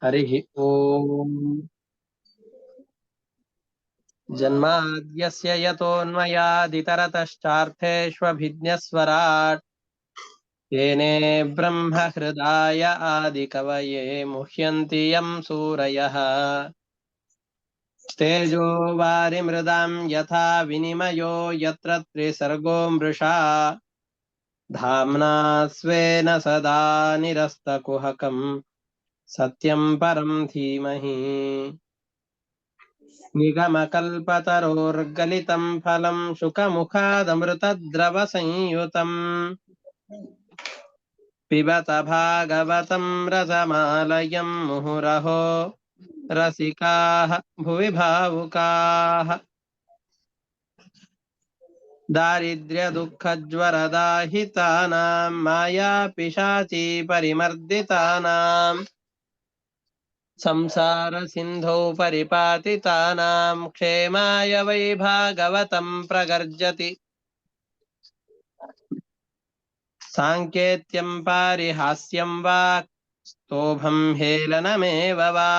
हरिः ओम् जन्माद्यस्य यतोऽन्वयादितरतश्चार्थेष्वभिज्ञस्वराट् तेने ब्रह्महृदाय आदिकवये मुह्यन्ति यं सूरयः तेजो वारिमृदां यथा विनिमयो यत्र त्रिसर्गो मृषा धाम्ना स्वेन सदा निरस्तकुहकम् सत्यं परं धीमहि निगमकल्पतरोर्गलितं फलं शुकमुखादमृतद्रवसंयुतम् पिबत भागवतं रसमालयं मुहुरहो रसिकाः भुवि भावुकाः दारिद्र्यदुःखज्वरदाहितानां मायापिशाची परिमर्दितानां संसार सिन्धौ परिपातितानां क्षेमाय वै भागवतं प्रगर्जति साङ्केत्यं पारिहास्यं वा स्तोभं हेलनमेव वा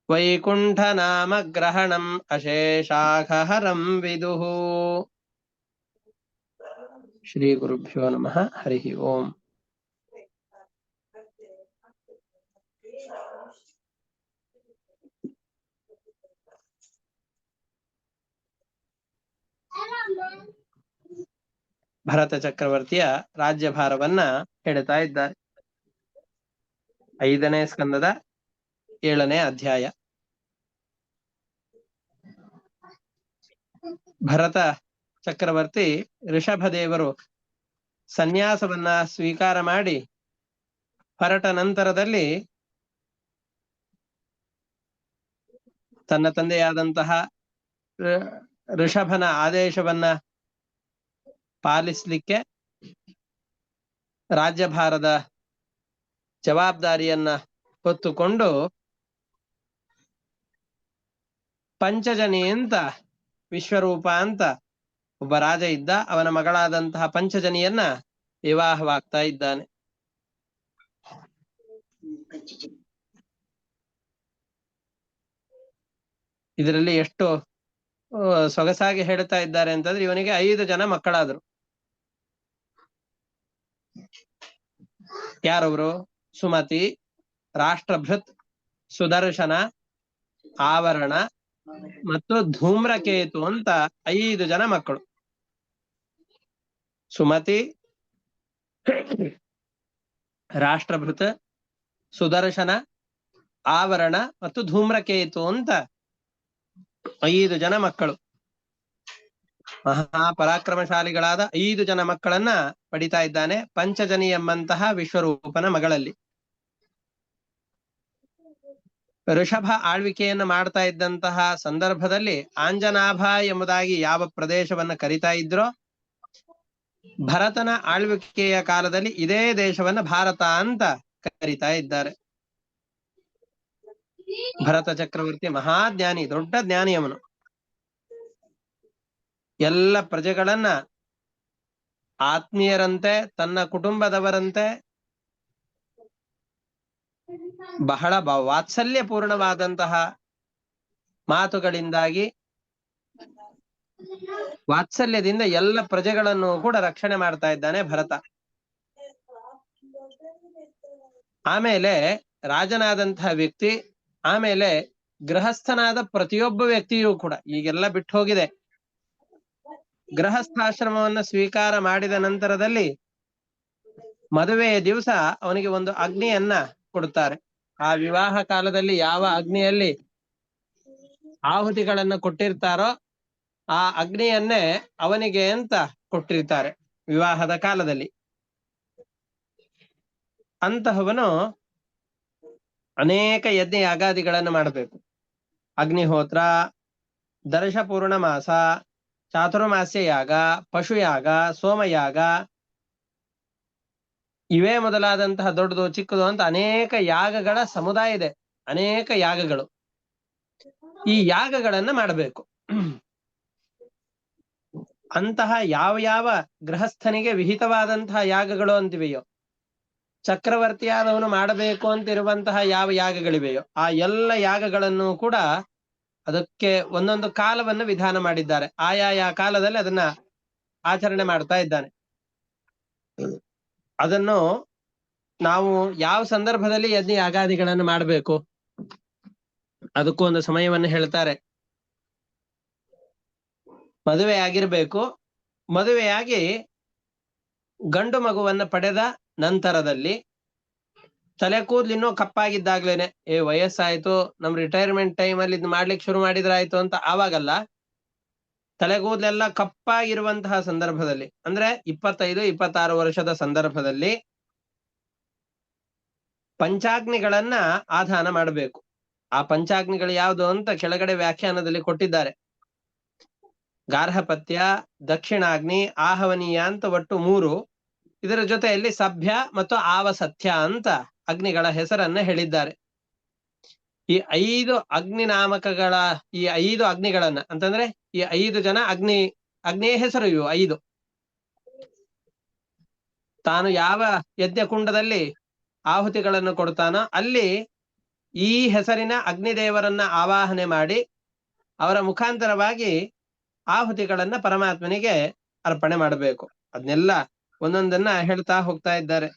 वैकुण्ठनामग्रहणम् अशेषाखहरं विदुः। श्रीगुरुभ्यो नमः। हरिः ओम्। ಭರತ ಚಕ್ರವರ್ತಿಯ ರಾಜ್ಯಭಾರವನ್ನ ಹೇಳ್ತಾ ಇದ್ದಾರೆ. 5ನೇ ಸ್ಕಂದದ 7ನೇ ಅಧ್ಯಾಯ. ಭರತ ಚಕ್ರವರ್ತಿ ಋಷಭದೇವರು ಸನ್ಯಾಸವನ್ನ ಸ್ವೀಕಾರ ಮಾಡಿ ಹೊರಟ ನಂತರದಲ್ಲಿ ತನ್ನ ತಂದೆಯಾದಂತಹ ಋಷಭನ ಆದೇಶವನ್ನ ಪಾಲಿಸಲಿಕ್ಕೆ ರಾಜ್ಯಭಾರದ ಜವಾಬ್ದಾರಿಯನ್ನ ಹೊತ್ತುಕೊಂಡು ಪಂಚಜನಿ ಅಂತ ವಿಶ್ವರೂಪ ಅಂತ ಒಬ್ಬ ರಾಜ ಇದ್ದ. ಅವನ ಮಗಳಾದಂತಹ ಪಂಚಜನಿಯನ್ನ ವಿವಾಹವಾಗ್ತಾ ಇದ್ದಾನೆ. ಇದರಲ್ಲಿ ಎಷ್ಟು ಸೊಗಸಾಗಿ ಹೇಳ್ತಾ ಇದ್ದಾರೆ ಅಂತಂದ್ರೆ, ಇವನಿಗೆ 5 ಜನ ಮಕ್ಕಳಾದ್ರು. ಯಾರವರು? ಸುಮತಿ, ರಾಷ್ಟ್ರಭೃತ್, ಸುದರ್ಶನ, ಆವರಣ ಮತ್ತು ಧೂಮ್ರಕೇತು ಅಂತ 5 ಜನ ಮಕ್ಕಳು. ಸುಮತಿ, ರಾಷ್ಟ್ರಭೃತ್, ಸುದರ್ಶನ, ಆವರಣ ಮತ್ತು ಧೂಮ್ರಕೇತು ಅಂತ 5 ಜನ ಮಕ್ಕಳು. ಮಹಾಪರಾಕ್ರಮಶಾಲಿಗಳಾದ 5 ಜನ ಮಕ್ಕಳನ್ನ ಪಡಿತಾ ಇದ್ದಾನೆ ಪಂಚಜನಿ ಎಂಬಂತಹ ವಿಶ್ವರೂಪನ ಮಗಳಲ್ಲಿ. ಋಷಭ ಆಳ್ವಿಕೆಯನ್ನ ಮಾಡ್ತಾ ಇದ್ದಂತಹ ಸಂದರ್ಭದಲ್ಲಿ ಆಂಜನಾಭ ಎಂಬುದಾಗಿ ಯಾವ ಪ್ರದೇಶವನ್ನ ಕರಿತಾ ಇದ್ರೋ, ಭರತನ ಆಳ್ವಿಕೆಯ ಕಾಲದಲ್ಲಿ ಇದೇ ದೇಶವನ್ನ ಭಾರತ ಅಂತ ಕರಿತಾ ಇದ್ದಾರೆ. ಭರತ ಚಕ್ರವರ್ತಿ ಮಹಾಜ್ಞಾನಿ, ದೊಡ್ಡ ಜ್ಞಾನಿ ಅವನು. ಎಲ್ಲ ಪ್ರಜೆಗಳನ್ನ ಆತ್ಮೀಯರಂತೆ, ತನ್ನ ಕುಟುಂಬದವರಂತೆ ಬಹಳ ವಾತ್ಸಲ್ಯಪೂರ್ಣವಾದಂತಹ ಮಾತುಗಳಿಂದಾಗಿ ವಾತ್ಸಲ್ಯದಿಂದ ಎಲ್ಲ ಪ್ರಜೆಗಳನ್ನು ಕೂಡ ರಕ್ಷಣೆ ಮಾಡ್ತಾ ಇದ್ದಾನೆ ಭರತ. ಆಮೇಲೆ ರಾಜನಾದಂತಹ ವ್ಯಕ್ತಿ, ಆಮೇಲೆ ಗೃಹಸ್ಥನಾದ ಪ್ರತಿಯೊಬ್ಬ ವ್ಯಕ್ತಿಯೂ ಕೂಡ ಈಗೆಲ್ಲ ಬಿಟ್ಟು ಹೋಗಿದೆ. ಗೃಹಸ್ಥಾಶ್ರಮವನ್ನ ಸ್ವೀಕಾರ ಮಾಡಿದ ನಂತರದಲ್ಲಿ ಮದುವೆಯ ದಿವಸ ಅವನಿಗೆ ಒಂದು ಅಗ್ನಿಯನ್ನ ಕೊಡುತ್ತಾರೆ. ಆ ವಿವಾಹ ಕಾಲದಲ್ಲಿ ಯಾವ ಅಗ್ನಿಯಲ್ಲಿ ಆಹುತಿಗಳನ್ನ ಕೊಟ್ಟಿರ್ತಾರೋ ಆ ಅಗ್ನಿಯನ್ನೇ ಅವನಿಗೆ ಅಂತ ಕೊಟ್ಟಿರ್ತಾರೆ ವಿವಾಹದ ಕಾಲದಲ್ಲಿ. ಅಂತಹವನು ಅನೇಕ ಯಜ್ಞ ಯಾಗಾದಿಗಳನ್ನು ಮಾಡಬೇಕು. ಅಗ್ನಿಹೋತ್ರ, ದರ್ಶ ಪೂರ್ಣಮಾಸ, ಚಾತುರ್ಮಾಸ್ಯ ಯಾಗ, ಪಶುಯಾಗ, ಸೋಮಯಾಗ, ಇವೇ ಮೊದಲಾದಂತಹ ದೊಡ್ಡದು ಚಿಕ್ಕದು ಅಂತ ಅನೇಕ ಯಾಗಗಳ ಸಮುದಾಯ ಇದೆ. ಅನೇಕ ಯಾಗಗಳು. ಈ ಯಾಗಗಳನ್ನ ಮಾಡಬೇಕು. ಅಂತಹ ಯಾವ ಯಾವ ಗೃಹಸ್ಥನಿಗೆ ವಿಹಿತವಾದಂತಹ ಯಾಗಗಳು ಅಂತಿವೆಯೋ ಚಕ್ರವರ್ತಿಯಾದವನು ಮಾಡಬೇಕು ಅಂತಿರುವಂತಹ ಯಾವ ಯಾಗಗಳಿವೆಯೋ ಆ ಎಲ್ಲ ಯಾಗಗಳನ್ನು ಕೂಡ ಅದಕ್ಕೆ ಒಂದೊಂದು ಕಾಲವನ್ನು ವಿಧಾನ ಮಾಡಿದ್ದಾರೆ. ಆಯಾ ಕಾಲದಲ್ಲಿ ಅದನ್ನ ಆಚರಣೆ ಮಾಡ್ತಾ ಇದ್ದಾನೆ. ಅದನ್ನು ನಾವು ಯಾವ ಸಂದರ್ಭದಲ್ಲಿ ಯಜ್ಞ ಯಾಗಾದಿಗಳನ್ನು ಮಾಡಬೇಕು ಅದಕ್ಕೂ ಒಂದು ಸಮಯವನ್ನು ಹೇಳ್ತಾರೆ. ಮದುವೆ ಆಗಿರ್ಬೇಕು. ಮದುವೆಯಾಗಿ ಗಂಡು ಮಗುವನ್ನ ಪಡೆದ ನಂತರದಲ್ಲಿ ತಲೆ ಕೂದ್ಲು ಇನ್ನೂ ಕಪ್ಪಾಗಿದ್ದಾಗ್ಲೇನೆ ವಯಸ್ಸಾಯ್ತು, ನಮ್ ರಿಟೈರ್ಮೆಂಟ್ ಟೈಮ್ ಅಲ್ಲಿ ಇದ್ ಮಾಡ್ಲಿಕ್ಕೆ ಶುರು ಮಾಡಿದ್ರಾಯ್ತು ಅಂತ ಆವಾಗಲ್ಲ. ತಲೆಗೂದಲೆಲ್ಲ ಕಪ್ಪಾಗಿರುವಂತಹ ಸಂದರ್ಭದಲ್ಲಿ, ಅಂದ್ರೆ 25-26 ವರ್ಷದ ಸಂದರ್ಭದಲ್ಲಿ ಪಂಚಾಗ್ನಿಗಳನ್ನ ಆಧಾನ ಮಾಡಬೇಕು. ಆ ಪಂಚಾಗ್ನಿಗಳು ಯಾವುದು ಅಂತ ಕೆಳಗಡೆ ವ್ಯಾಖ್ಯಾನದಲ್ಲಿ ಕೊಟ್ಟಿದ್ದಾರೆ. ಗಾರ್ಹಪತ್ಯ, ದಕ್ಷಿಣಾಗ್ನಿ, ಆಹವನೀಯ ಅಂತ ಒಟ್ಟು 3. ಇದರ ಜೊತೆಯಲ್ಲಿ ಸಭ್ಯ ಮತ್ತು ಆವಸತ್ಯ ಅಂತ ಅಗ್ನಿಗಳ ಹೆಸರನ್ನ ಹೇಳಿದ್ದಾರೆ. ಈ 5 ಅಗ್ನಿ ನಾಮಕಗಳ ಈ 5 ಅಗ್ನಿಗಳನ್ನ ಅಂತಂದ್ರೆ ಈ 5 ಜನ ಅಗ್ನಿಯ ಹೆಸರು ಇವು 5. ತಾನು ಯಾವ ಯಜ್ಞ ಕುಂಡದಲ್ಲಿ ಆಹುತಿಗಳನ್ನು ಕೊಡ್ತಾನೋ ಅಲ್ಲಿ ಈ ಹೆಸರಿನ ಅಗ್ನಿದೇವರನ್ನ ಆವಾಹನೆ ಮಾಡಿ ಅವರ ಮುಖಾಂತರವಾಗಿ ಆಹುತಿಗಳನ್ನ ಪರಮಾತ್ಮನಿಗೆ ಅರ್ಪಣೆ ಮಾಡಬೇಕು. ಅದನ್ನೆಲ್ಲ ಒಂದೊಂದನ್ನ ಹೇಳ್ತಾ ಹೋಗ್ತಾ ಇದ್ದಾರೆ.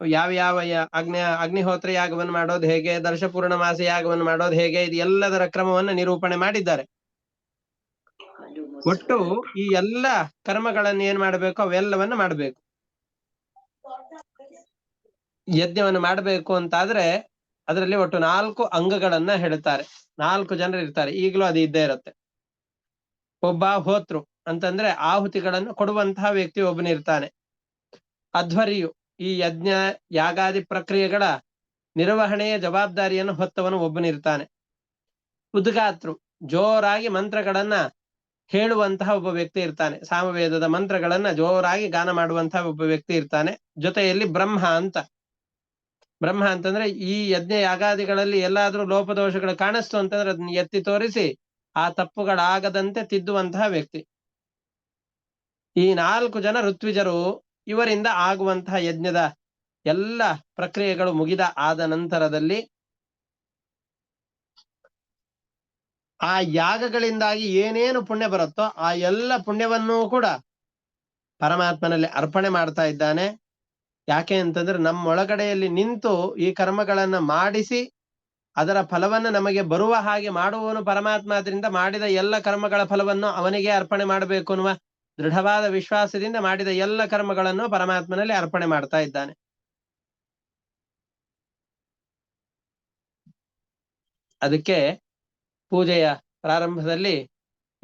ಯಾವ ಅಗ್ನಿಹೋತ್ರ ಯಾಗವನ್ನು ಮಾಡೋದು ಹೇಗೆ, ದರ್ಶಪೂರ್ಣ ಮಾಸ ಯಾಗವನ್ನು ಮಾಡೋದು ಹೇಗೆ, ಇದು ಎಲ್ಲದರ ಕ್ರಮವನ್ನು ನಿರೂಪಣೆ ಮಾಡಿದ್ದಾರೆ. ಒಟ್ಟು ಈ ಎಲ್ಲ ಕರ್ಮಗಳನ್ನು ಏನ್ ಮಾಡಬೇಕು ಅವೆಲ್ಲವನ್ನ ಮಾಡಬೇಕು. ಯಜ್ಞವನ್ನು ಮಾಡಬೇಕು ಅಂತಾದ್ರೆ ಅದರಲ್ಲಿ ಒಟ್ಟು 4 ಅಂಗಗಳನ್ನ ಹೇಳ್ತಾರೆ. 4 ಜನರು ಇರ್ತಾರೆ. ಈಗಲೂ ಅದು ಇದ್ದೇ ಇರುತ್ತೆ. ಒಬ್ಬ ಹೋತೃ ಅಂತಂದ್ರೆ ಆಹುತಿಗಳನ್ನು ಕೊಡುವಂತಹ ವ್ಯಕ್ತಿ ಒಬ್ಬನಿರ್ತಾನೆ. ಅಧ್ವರ್ಯು ಈ ಯಜ್ಞ ಯಾಗಾದಿ ಪ್ರಕ್ರಿಯೆಗಳ ನಿರ್ವಹಣೆಯ ಜವಾಬ್ದಾರಿಯನ್ನು ಹೊತ್ತವನು ಒಬ್ಬನಿರ್ತಾನೆ. ಉದ್ಗಾತೃ ಜೋರಾಗಿ ಮಂತ್ರಗಳನ್ನ ಹೇಳುವಂತಹ ಒಬ್ಬ ವ್ಯಕ್ತಿ ಇರ್ತಾನೆ. ಸಾಮವೇದದ ಮಂತ್ರಗಳನ್ನ ಜೋರಾಗಿ ಗಾನ ಮಾಡುವಂತಹ ಒಬ್ಬ ವ್ಯಕ್ತಿ ಇರ್ತಾನೆ. ಜೊತೆಯಲ್ಲಿ ಬ್ರಹ್ಮ ಅಂತಂದ್ರೆ ಈ ಯಜ್ಞ ಯಾಗಾದಿಗಳಲ್ಲಿ ಎಲ್ಲಾದ್ರೂ ಲೋಪದೋಷಗಳು ಕಾಣಿಸ್ತು ಅಂತಂದ್ರೆ ಅದನ್ನ ಎತ್ತಿ ತೋರಿಸಿ ಆ ತಪ್ಪುಗಳಾಗದಂತೆ ತಿದ್ದುವಂತಹ ವ್ಯಕ್ತಿ. ಈ 4 ಜನ ಋತ್ವಿಜರು. ಇವರಿಂದ ಆಗುವಂತಹ ಯಜ್ಞದ ಎಲ್ಲ ಪ್ರಕ್ರಿಯೆಗಳು ಆದ ನಂತರದಲ್ಲಿ ಆ ಯಾಗಗಳಿಂದಾಗಿ ಏನೇನು ಪುಣ್ಯ ಬರುತ್ತೋ ಆ ಎಲ್ಲ ಪುಣ್ಯವನ್ನೂ ಕೂಡ ಪರಮಾತ್ಮನಲ್ಲಿ ಅರ್ಪಣೆ ಮಾಡ್ತಾ ಇದ್ದಾನೆ. ಯಾಕೆ ಅಂತಂದ್ರೆ ನಮ್ಮೊಳಗಡೆಯಲ್ಲಿ ನಿಂತು ಈ ಕರ್ಮಗಳನ್ನ ಮಾಡಿಸಿ ಅದರ ಫಲವನ್ನು ನಮಗೆ ಬರುವ ಹಾಗೆ ಮಾಡುವವನು ಪರಮಾತ್ಮ. ಅದರಿಂದ ಮಾಡಿದ ಎಲ್ಲ ಕರ್ಮಗಳ ಫಲವನ್ನು ಅವನಿಗೆ ಅರ್ಪಣೆ ಮಾಡಬೇಕು ಅನ್ನುವ ದೃಢವಾದ ವಿಶ್ವಾಸದಿಂದ ಮಾಡಿದ ಎಲ್ಲ ಕರ್ಮಗಳನ್ನು ಪರಮಾತ್ಮನಲ್ಲಿ ಅರ್ಪಣೆ ಮಾಡ್ತಾ ಇದ್ದಾನೆ. ಅದಕ್ಕೆ ಪೂಜೆಯ ಪ್ರಾರಂಭದಲ್ಲಿ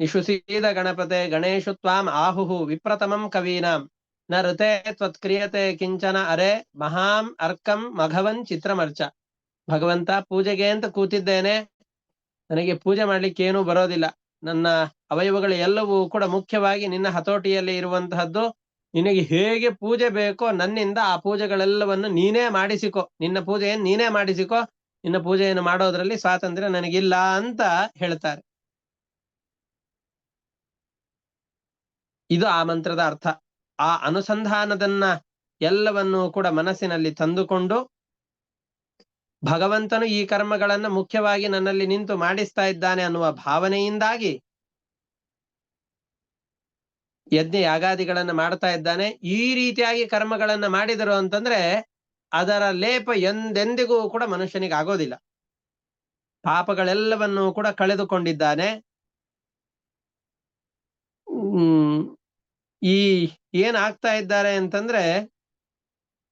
ನಿಶುಸೀದ ಗಣಪತೆ ಗಣೇಶು ತ್ವಾಂ ಆಹುಹು ವಿಪ್ರತಮಂ ಕವೀನಾಂ ನ ಋತೆ ತ್ವತ್ಕ್ರಿಯತೆ ಕಿಂಚನ ಅರೆ ಮಹಾಂ ಅರ್ಕಂ ಮಘವನ್ ಚಿತ್ರಮರ್ಚ. ಭಗವಂತ, ಪೂಜೆಗೆ ಅಂತ ಕೂತಿದ್ದೇನೆ, ನನಗೆ ಪೂಜೆ ಮಾಡ್ಲಿಕ್ಕೆ ಏನೂ ಬರೋದಿಲ್ಲ. ನನ್ನ ಅವಯವಗಳು ಎಲ್ಲವೂ ಕೂಡ ಮುಖ್ಯವಾಗಿ ನಿನ್ನ ಹತೋಟಿಯಲ್ಲಿ ಇರುವಂತಹದ್ದು. ನಿನಗೆ ಹೇಗೆ ಪೂಜೆ ಬೇಕೋ ನನ್ನಿಂದ ಆ ಪೂಜೆಗಳೆಲ್ಲವನ್ನು ನೀನೇ ಮಾಡಿಸಿಕೊ, ನಿನ್ನ ಪೂಜೆಯನ್ನು ನೀನೇ ಮಾಡಿಸಿಕೊ, ನಿನ್ನ ಪೂಜೆಯನ್ನು ಮಾಡೋದ್ರಲ್ಲಿ ಸ್ವಾತಂತ್ರ್ಯ ನನಗಿಲ್ಲ ಅಂತ ಹೇಳ್ತಾರೆ. ಇದು ಆ ಮಂತ್ರದ ಅರ್ಥ. ಆ ಅನುಸಂಧಾನದನ್ನ ಎಲ್ಲವನ್ನೂ ಕೂಡ ಮನಸ್ಸಿನಲ್ಲಿ ತಂದುಕೊಂಡು ಭಗವಂತನು ಈ ಕರ್ಮಗಳನ್ನ ಮುಖ್ಯವಾಗಿ ನನ್ನಲ್ಲಿ ನಿಂತು ಮಾಡಿಸ್ತಾ ಇದ್ದಾನೆ ಅನ್ನುವ ಭಾವನೆಯಿಂದಾಗಿ ಯಜ್ಞ ಯಾಗಾದಿಗಳನ್ನ ಮಾಡ್ತಾ ಇದ್ದಾನೆ. ಈ ರೀತಿಯಾಗಿ ಕರ್ಮಗಳನ್ನ ಮಾಡಿದರು ಅಂತಂದ್ರೆ ಅದರ ಲೇಪ ಎಂದೆಂದಿಗೂ ಕೂಡ ಮನುಷ್ಯನಿಗೆ ಆಗೋದಿಲ್ಲ. ಪಾಪಗಳೆಲ್ಲವನ್ನೂ ಕೂಡ ಕಳೆದುಕೊಂಡಿದ್ದಾನೆ. ಈ ಏನಾಗ್ತಾ ಇದ್ದಾರೆ ಅಂತಂದ್ರೆ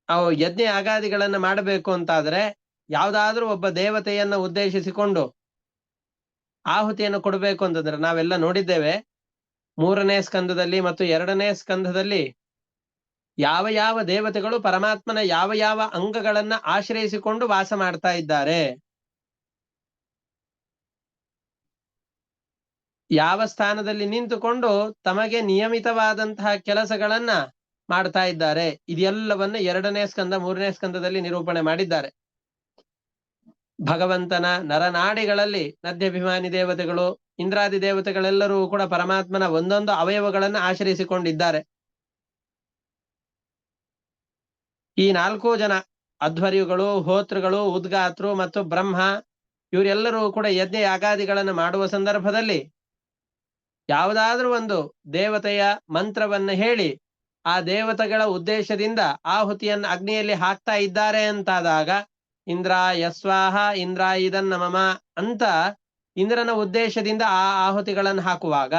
ಅವು ಯಜ್ಞ ಯಾಗಾದಿಗಳನ್ನ ಮಾಡಬೇಕು ಅಂತಾದ್ರೆ ಯಾವ್ದಾದ್ರೂ ಒಬ್ಬ ದೇವತೆಯನ್ನ ಉದ್ದೇಶಿಸಿಕೊಂಡು ಆಹುತಿಯನ್ನು ಕೊಡಬೇಕು ಅಂತಂದ್ರೆ ನಾವೆಲ್ಲ ನೋಡಿದ್ದೇವೆ. 3ನೇ ಸ್ಕಂದದಲ್ಲಿ ಮತ್ತು 2ನೇ ಸ್ಕಂದದಲ್ಲಿ ಯಾವ ದೇವತೆಗಳು ಪರಮಾತ್ಮನ ಯಾವ ಅಂಗಗಳನ್ನ ಆಶ್ರಯಿಸಿಕೊಂಡು ವಾಸ ಮಾಡ್ತಾ ಇದ್ದಾರೆ, ಯಾವ ಸ್ಥಾನದಲ್ಲಿ ನಿಂತುಕೊಂಡು ತಮಗೆ ನಿಯಮಿತವಾದಂತಹ ಕೆಲಸಗಳನ್ನ ಮಾಡ್ತಾ ಇದ್ದಾರೆ, ಇದೆಲ್ಲವನ್ನ 2ನೇ ಸ್ಕಂದ 3ನೇ ಸ್ಕಂದದಲ್ಲಿ ನಿರೂಪಣೆ ಮಾಡಿದ್ದಾರೆ. ಭಗವಂತನ ನರನಾಡಿಗಳಲ್ಲಿ ನದ್ಯಭಿಮಾನಿ ದೇವತೆಗಳು, ಇಂದ್ರಾದಿ ದೇವತೆಗಳೆಲ್ಲರೂ ಕೂಡ ಪರಮಾತ್ಮನ ಒಂದೊಂದು ಅವಯವಗಳನ್ನ ಆಶ್ರಯಿಸಿಕೊಂಡಿದ್ದಾರೆ. ಈ 4 ಜನ ಅಧ್ವರ್ಯುಗಳು, ಹೋತೃಗಳು, ಉದ್ಗಾತೃ ಮತ್ತು ಬ್ರಹ್ಮ ಇವರೆಲ್ಲರೂ ಕೂಡ ಯಜ್ಞ ಯಾಗಾದಿಗಳನ್ನು ಮಾಡುವ ಸಂದರ್ಭದಲ್ಲಿ ಯಾವುದಾದ್ರೂ ಒಂದು ದೇವತೆಯ ಮಂತ್ರವನ್ನ ಹೇಳಿ ಆ ದೇವತೆಗಳ ಉದ್ದೇಶದಿಂದ ಆಹುತಿಯನ್ನು ಅಗ್ನಿಯಲ್ಲಿ ಹಾಕ್ತಾ ಇದ್ದಾರೆ ಅಂತಾದಾಗ ಇಂದ್ರಾಯ ಸ್ವಾಹ ಇಂದ್ರ ಇದನ್ನ ಮಮ ಅಂತ ಇಂದ್ರನ ಉದ್ದೇಶದಿಂದ ಆ ಆಹುತಿಗಳನ್ನು ಹಾಕುವಾಗ,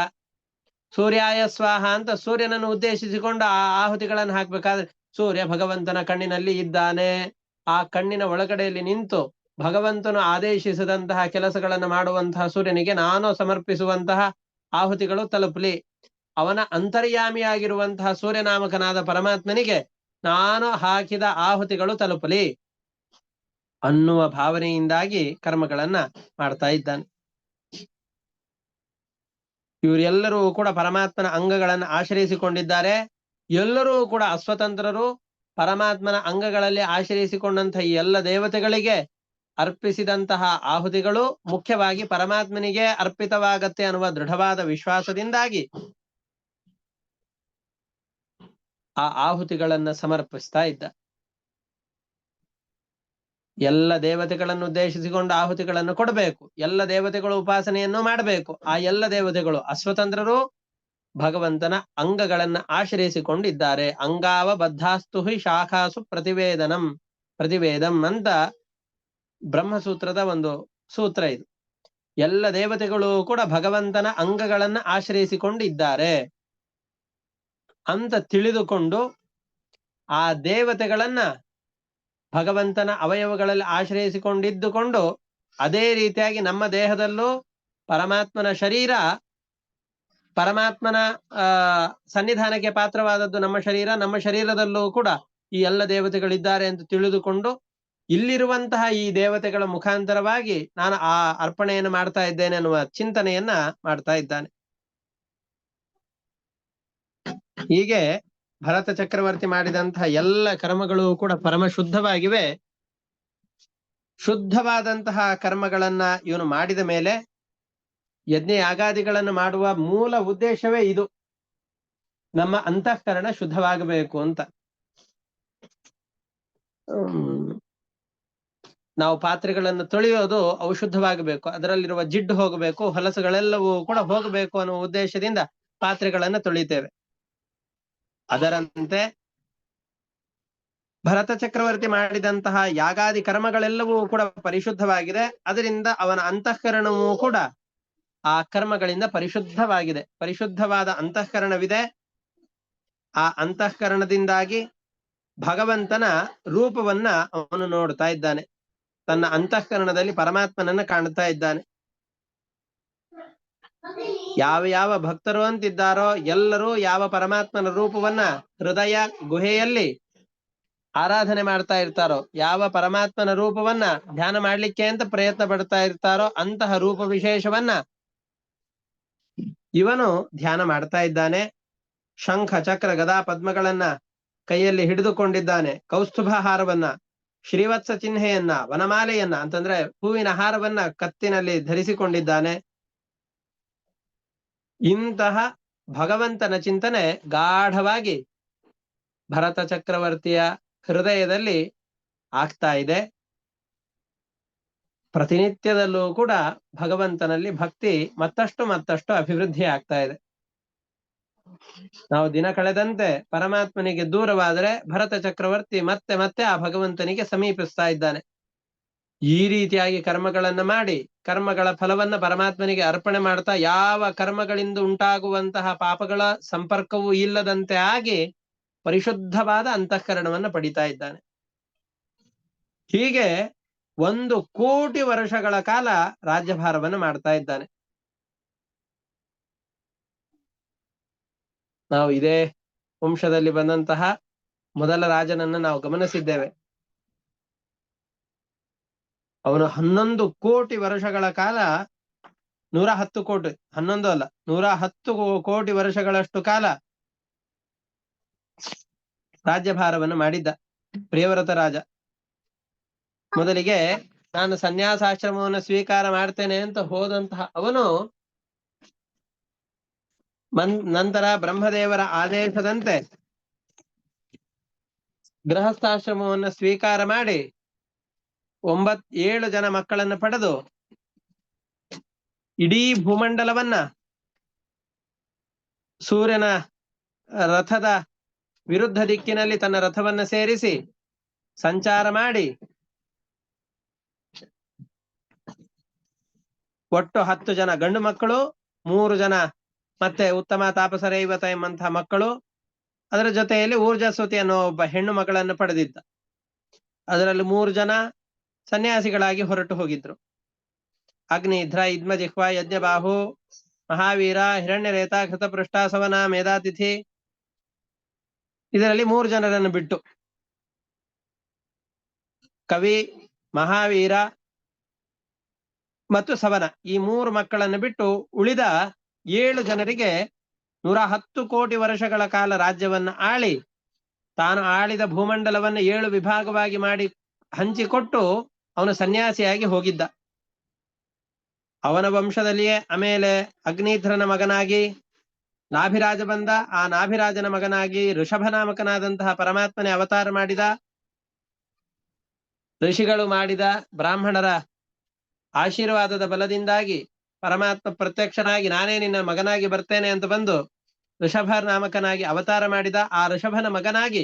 ಸೂರ್ಯಾಯ ಸ್ವಾಹ ಅಂತ ಸೂರ್ಯನನ್ನು ಉದ್ದೇಶಿಸಿಕೊಂಡು ಆ ಆಹುತಿಗಳನ್ನು ಹಾಕ್ಬೇಕಾದ್ರೆ ಸೂರ್ಯ ಭಗವಂತನ ಕಣ್ಣಿನಲ್ಲಿ ಇದ್ದಾನೆ, ಆ ಕಣ್ಣಿನ ಒಳಗಡೆಯಲ್ಲಿ ನಿಂತು ಭಗವಂತನು ಆದೇಶಿಸಿದಂತಹ ಕೆಲಸಗಳನ್ನು ಮಾಡುವಂತಹ ಸೂರ್ಯನಿಗೆ ನಾನು ಸಮರ್ಪಿಸುವಂತಹ ಆಹುತಿಗಳು ತಲುಪಲಿ, ಅವನ ಅಂತರ್ಯಾಮಿಯಾಗಿರುವಂತಹ ಸೂರ್ಯನಾಮಕನಾದ ಪರಮಾತ್ಮನಿಗೆ ನಾನು ಹಾಕಿದ ಆಹುತಿಗಳು ತಲುಪಲಿ ಅನ್ನುವ ಭಾವನೆಯಿಂದಾಗಿ ಕರ್ಮಗಳನ್ನ ಮಾಡ್ತಾ ಇದ್ದಾನೆ. ಇವರೆಲ್ಲರೂ ಕೂಡ ಪರಮಾತ್ಮನ ಅಂಗಗಳನ್ನು ಆಶ್ರಯಿಸಿಕೊಂಡಿದ್ದಾರೆ. ಎಲ್ಲರೂ ಕೂಡ ಅಸ್ವತಂತ್ರರು. ಪರಮಾತ್ಮನ ಅಂಗಗಳಲ್ಲಿ ಆಶ್ರಯಿಸಿಕೊಂಡಂತಹ ಈ ಎಲ್ಲ ದೇವತೆಗಳಿಗೆ ಅರ್ಪಿಸಿದಂತಹ ಆಹುತಿಗಳು ಮುಖ್ಯವಾಗಿ ಪರಮಾತ್ಮನಿಗೆ ಅರ್ಪಿತವಾಗತ್ತೆ ಅನ್ನುವ ದೃಢವಾದ ವಿಶ್ವಾಸದಿಂದಾಗಿ ಆ ಆಹುತಿಗಳನ್ನ ಸಮರ್ಪಿಸ್ತಾ ಇದ್ದ. ಎಲ್ಲ ದೇವತೆಗಳನ್ನು ಉದ್ದೇಶಿಸಿಕೊಂಡು ಆಹುತಿಗಳನ್ನು ಕೊಡಬೇಕು, ಎಲ್ಲ ದೇವತೆಗಳು ಉಪಾಸನೆಯನ್ನು ಮಾಡಬೇಕು. ಆ ಎಲ್ಲ ದೇವತೆಗಳು ಅಸ್ವತಂತ್ರರು, ಭಗವಂತನ ಅಂಗಗಳನ್ನ ಆಶ್ರಯಿಸಿಕೊಂಡಿದ್ದಾರೆ. ಅಂಗಾವ ಬದ್ಧಾಸ್ತು ಹಿ ಶಾಖಾಸು ಪ್ರತಿವೇದಂ ಅಂತ ಬ್ರಹ್ಮಸೂತ್ರದ ಒಂದು ಸೂತ್ರ ಇದು. ಎಲ್ಲ ದೇವತೆಗಳು ಕೂಡ ಭಗವಂತನ ಅಂಗಗಳನ್ನ ಆಶ್ರಯಿಸಿಕೊಂಡಿದ್ದಾರೆ ಅಂತ ತಿಳಿದುಕೊಂಡು ಆ ದೇವತೆಗಳನ್ನ ಭಗವಂತನ ಅವಯವಗಳಲ್ಲಿ ಆಶ್ರಯಿಸಿಕೊಂಡಿದ್ದುಕೊಂಡು ಅದೇ ರೀತಿಯಾಗಿ ನಮ್ಮ ದೇಹದಲ್ಲೂ ಪರಮಾತ್ಮನ ಶರೀರ, ಪರಮಾತ್ಮನ ಸನ್ನಿಧಾನಕ್ಕೆ ಪಾತ್ರವಾದದ್ದು ನಮ್ಮ ಶರೀರ, ನಮ್ಮ ಶರೀರದಲ್ಲೂ ಕೂಡ ಈ ಎಲ್ಲ ದೇವತೆಗಳಿದ್ದಾರೆ ಅಂತ ತಿಳಿದುಕೊಂಡು ಇಲ್ಲಿರುವಂತಹ ಈ ದೇವತೆಗಳ ಮುಖಾಂತರವಾಗಿ ನಾನು ಆ ಅರ್ಪಣೆಯನ್ನು ಮಾಡ್ತಾ ಇದ್ದೇನೆ ಅನ್ನುವ ಚಿಂತನೆಯನ್ನ ಮಾಡ್ತಾ ಇದ್ದಾನೆ. ಹೀಗೆ ಭರತ ಚಕ್ರವರ್ತಿ ಮಾಡಿದಂತಹ ಎಲ್ಲ ಕರ್ಮಗಳು ಕೂಡ ಪರಮ ಶುದ್ಧವಾಗಿವೆ. ಶುದ್ಧವಾದಂತಹ ಕರ್ಮಗಳನ್ನ ಇವನು ಮಾಡಿದ ಮೇಲೆ ಯಜ್ಞ ಯಾಗಾದಿಗಳನ್ನು ಮಾಡುವ ಮೂಲ ಉದ್ದೇಶವೇ ಇದು, ನಮ್ಮ ಅಂತಃಕರಣ ಶುದ್ಧವಾಗಬೇಕು ಅಂತ. ನಾವು ಪಾತ್ರೆಗಳನ್ನು ತೊಳೆಯೋದು ಅವು ಶುದ್ಧವಾಗಬೇಕು, ಅದರಲ್ಲಿರುವ ಜಿಡ್ಡು ಹೋಗಬೇಕು, ಹೊಲಸುಗಳೆಲ್ಲವೂ ಕೂಡ ಹೋಗಬೇಕು ಅನ್ನುವ ಉದ್ದೇಶದಿಂದ ಪಾತ್ರೆಗಳನ್ನು ತೊಳಿತೇವೆ. ಅದರಂತೆ ಭರತ ಚಕ್ರವರ್ತಿ ಮಾಡಿದಂತಹ ಯಾಗಾದಿ ಕರ್ಮಗಳೆಲ್ಲವೂ ಕೂಡ ಪರಿಶುದ್ಧವಾಗಿದೆ. ಅದರಿಂದ ಅವನ ಅಂತಃಕರಣವೂ ಕೂಡ ಆ ಕರ್ಮಗಳಿಂದ ಪರಿಶುದ್ಧವಾಗಿದೆ. ಪರಿಶುದ್ಧವಾದ ಅಂತಃಕರಣವಿದೆ. ಆ ಅಂತಃಕರಣದಿಂದಾಗಿ ಭಗವಂತನ ರೂಪವನ್ನ ಅವನು ನೋಡ್ತಾ ಇದ್ದಾನೆ. ತನ್ನ ಅಂತಃಕರಣದಲ್ಲಿ ಪರಮಾತ್ಮನನ್ನ ಕಾಣ್ತಾ ಇದ್ದಾನೆ. ಯಾವ ಯಾವ ಭಕ್ತರು ಅಂತಿದ್ದಾರೋ ಎಲ್ಲರೂ ಯಾವ ಪರಮಾತ್ಮನ ರೂಪವನ್ನ ಹೃದಯ ಗುಹೆಯಲ್ಲಿ ಆರಾಧನೆ ಮಾಡ್ತಾ ಇರ್ತಾರೋ, ಯಾವ ಪರಮಾತ್ಮನ ರೂಪವನ್ನ ಧ್ಯಾನ ಮಾಡ್ಲಿಕ್ಕೆ ಅಂತ ಪ್ರಯತ್ನ ಪಡ್ತಾ ಇರ್ತಾರೋ ಅಂತಹ ರೂಪ ವಿಶೇಷವನ್ನ ಇವನು ಧ್ಯಾನ ಮಾಡ್ತಾ ಇದ್ದಾನೆ. ಶಂಖ ಚಕ್ರ ಗದಾ ಪದ್ಮಗಳನ್ನ ಕೈಯಲ್ಲಿ ಹಿಡಿದುಕೊಂಡಿದ್ದಾನೆ. ಕೌಸ್ತುಭ ಹಾರವನ್ನ, ಶ್ರೀವತ್ಸ ಚಿಹ್ನೆಯನ್ನ, ವನಮಾಲೆಯನ್ನ ಅಂತಂದ್ರೆ ಹೂವಿನ ಹಾರವನ್ನ ಕತ್ತಿನಲ್ಲಿ ಧರಿಸಿಕೊಂಡಿದ್ದಾನೆ. ಇಂತಹ ಭಗವಂತನ ಚಿಂತನೆ ಗಾಢವಾಗಿ ಭರತ ಚಕ್ರವರ್ತಿಯ ಹೃದಯದಲ್ಲಿ ಆಗ್ತಾ ಇದೆ. ಪ್ರತಿನಿತ್ಯದಲ್ಲೂ ಕೂಡ ಭಗವಂತನಲ್ಲಿ ಭಕ್ತಿ ಮತ್ತಷ್ಟು ಅಭಿವೃದ್ಧಿ ಆಗ್ತಾ ಇದೆ. ನಾವು ದಿನ ಕಳೆದಂತೆ ಪರಮಾತ್ಮನಿಗೆ ದೂರವಾದರೆ ಭರತ ಚಕ್ರವರ್ತಿ ಮತ್ತೆ ಮತ್ತೆ ಆ ಭಗವಂತನಿಗೆ ಸಮೀಪಿಸ್ತಾ ಇದ್ದಾನೆ. ಈ ರೀತಿಯಾಗಿ ಕರ್ಮಗಳನ್ನ ಮಾಡಿ ಕರ್ಮಗಳ ಫಲವನ್ನ ಪರಮಾತ್ಮನಿಗೆ ಅರ್ಪಣೆ ಮಾಡ್ತಾ ಯಾವ ಕರ್ಮಗಳಿಂದ ಉಂಟಾಗುವಂತಹ ಪಾಪಗಳ ಸಂಪರ್ಕವೂ ಇಲ್ಲದಂತೆ ಆಗಿ ಪರಿಶುದ್ಧವಾದ ಅಂತಃಕರಣವನ್ನ ಪಡಿತಾ ಇದ್ದಾನೆ. ಹೀಗೆ 1 ಕೋಟಿ ವರ್ಷಗಳ ಕಾಲ ರಾಜ್ಯಭಾರವನ್ನು ಮಾಡ್ತಾ ಇದ್ದಾನೆ. ನಾವು ಇದೇ ವಂಶದಲ್ಲಿ ಬಂದಂತಹ ಮೊದಲ ರಾಜನನ್ನ ನಾವು ಗಮನಿಸಿದ್ದೇವೆ. ಅವನು 11 ಕೋಟಿ ವರ್ಷಗಳ ಕಾಲ 110 ಕೋಟಿ 11 ಅಲ್ಲ 110 ಕೋಟಿ ವರ್ಷಗಳಷ್ಟು ಕಾಲ ರಾಜ್ಯಭಾರವನ್ನು ಮಾಡಿದ್ದ ಪ್ರಿಯವ್ರತ ರಾಜ. ಮೊದಲಿಗೆ ನಾನು ಸನ್ಯಾಸಾಶ್ರಮವನ್ನು ಸ್ವೀಕಾರ ಮಾಡ್ತೇನೆ ಅಂತ ಹೋದಂತಹ ಅವನು ನಂತರ ಬ್ರಹ್ಮದೇವರ ಆದೇಶದಂತೆ ಗೃಹಸ್ಥಾಶ್ರಮವನ್ನು ಸ್ವೀಕಾರ ಮಾಡಿ 7 ಜನ ಮಕ್ಕಳನ್ನು ಪಡೆದು ಇಡೀ ಭೂಮಂಡಲವನ್ನ ಸೂರ್ಯನ ರಥದ ವಿರುದ್ಧ ದಿಕ್ಕಿನಲ್ಲಿ ತನ್ನ ರಥವನ್ನ ಸೇರಿಸಿ ಸಂಚಾರ ಮಾಡಿ ಒಟ್ಟು 10 ಜನ ಗಂಡು ಮಕ್ಕಳು, 3 ಜನ ಮತ್ತೆ ಉತ್ತಮ ತಾಪಸರೈವತ ಎಂಬಂತಹ ಮಕ್ಕಳು, ಅದರ ಜೊತೆಯಲ್ಲಿ ಊರ್ಜಸ್ವತಿ ಅನ್ನೋ ಒಬ್ಬ ಹೆಣ್ಣು ಮಗಳನ್ನು ಪಡೆದಿದ್ದ. ಅದರಲ್ಲಿ 3 ಜನ ಸನ್ಯಾಸಿಗಳಾಗಿ ಹೊರಟು ಹೋಗಿದ್ರು. ಅಗ್ನಿಧ್ರ, ಇದ್ಮ, ಜಿಹ್ವ, ಯಜ್ಞಬಾಹು, ಮಹಾವೀರ, ಹಿರಣ್ಯರೇತ, ಕೃತಪೃಷ್ಠ, ಸವನ, ಮೇಧಾತಿಥಿ, ಇದರಲ್ಲಿ 3 ಜನರನ್ನು ಬಿಟ್ಟು ಕವಿ, ಮಹಾವೀರ ಮತ್ತು ಸವನ ಈ 3 ಮಕ್ಕಳನ್ನು ಬಿಟ್ಟು ಉಳಿದ 7 ಜನರಿಗೆ 110 ಕೋಟಿ ವರ್ಷಗಳ ಕಾಲ ರಾಜ್ಯವನ್ನ ಆಳಿ ತಾನು ಆಳಿದ ಭೂಮಂಡಲವನ್ನು 7 ವಿಭಾಗವಾಗಿ ಮಾಡಿ ಹಂಚಿಕೊಟ್ಟು ಅವನು ಸನ್ಯಾಸಿಯಾಗಿ ಹೋಗಿದ್ದ. ಅವನ ವಂಶದಲ್ಲಿಯೇ ಆಮೇಲೆ ಅಗ್ನಿಧ್ರನ ಮಗನಾಗಿ ನಾಭಿರಾಜ ಬಂದ. ಆ ನಾಭಿರಾಜನ ಮಗನಾಗಿ ಋಷಭನಾಮಕನಾದಂತಹ ಪರಮಾತ್ಮನೇ ಅವತಾರ ಮಾಡಿದ. ಋಷಿಗಳು ಮಾಡಿದ ಬ್ರಾಹ್ಮಣರ ಆಶೀರ್ವಾದದ ಬಲದಿಂದಾಗಿ ಪರಮಾತ್ಮ ಪ್ರತ್ಯಕ್ಷನಾಗಿ ನಾನೇ ನಿನ್ನ ಮಗನಾಗಿ ಬರ್ತೇನೆ ಅಂತ ಬಂದು ಋಷಭ ನಾಮಕನಾಗಿ ಅವತಾರ ಮಾಡಿದ. ಆ ಋಷಭನ ಮಗನಾಗಿ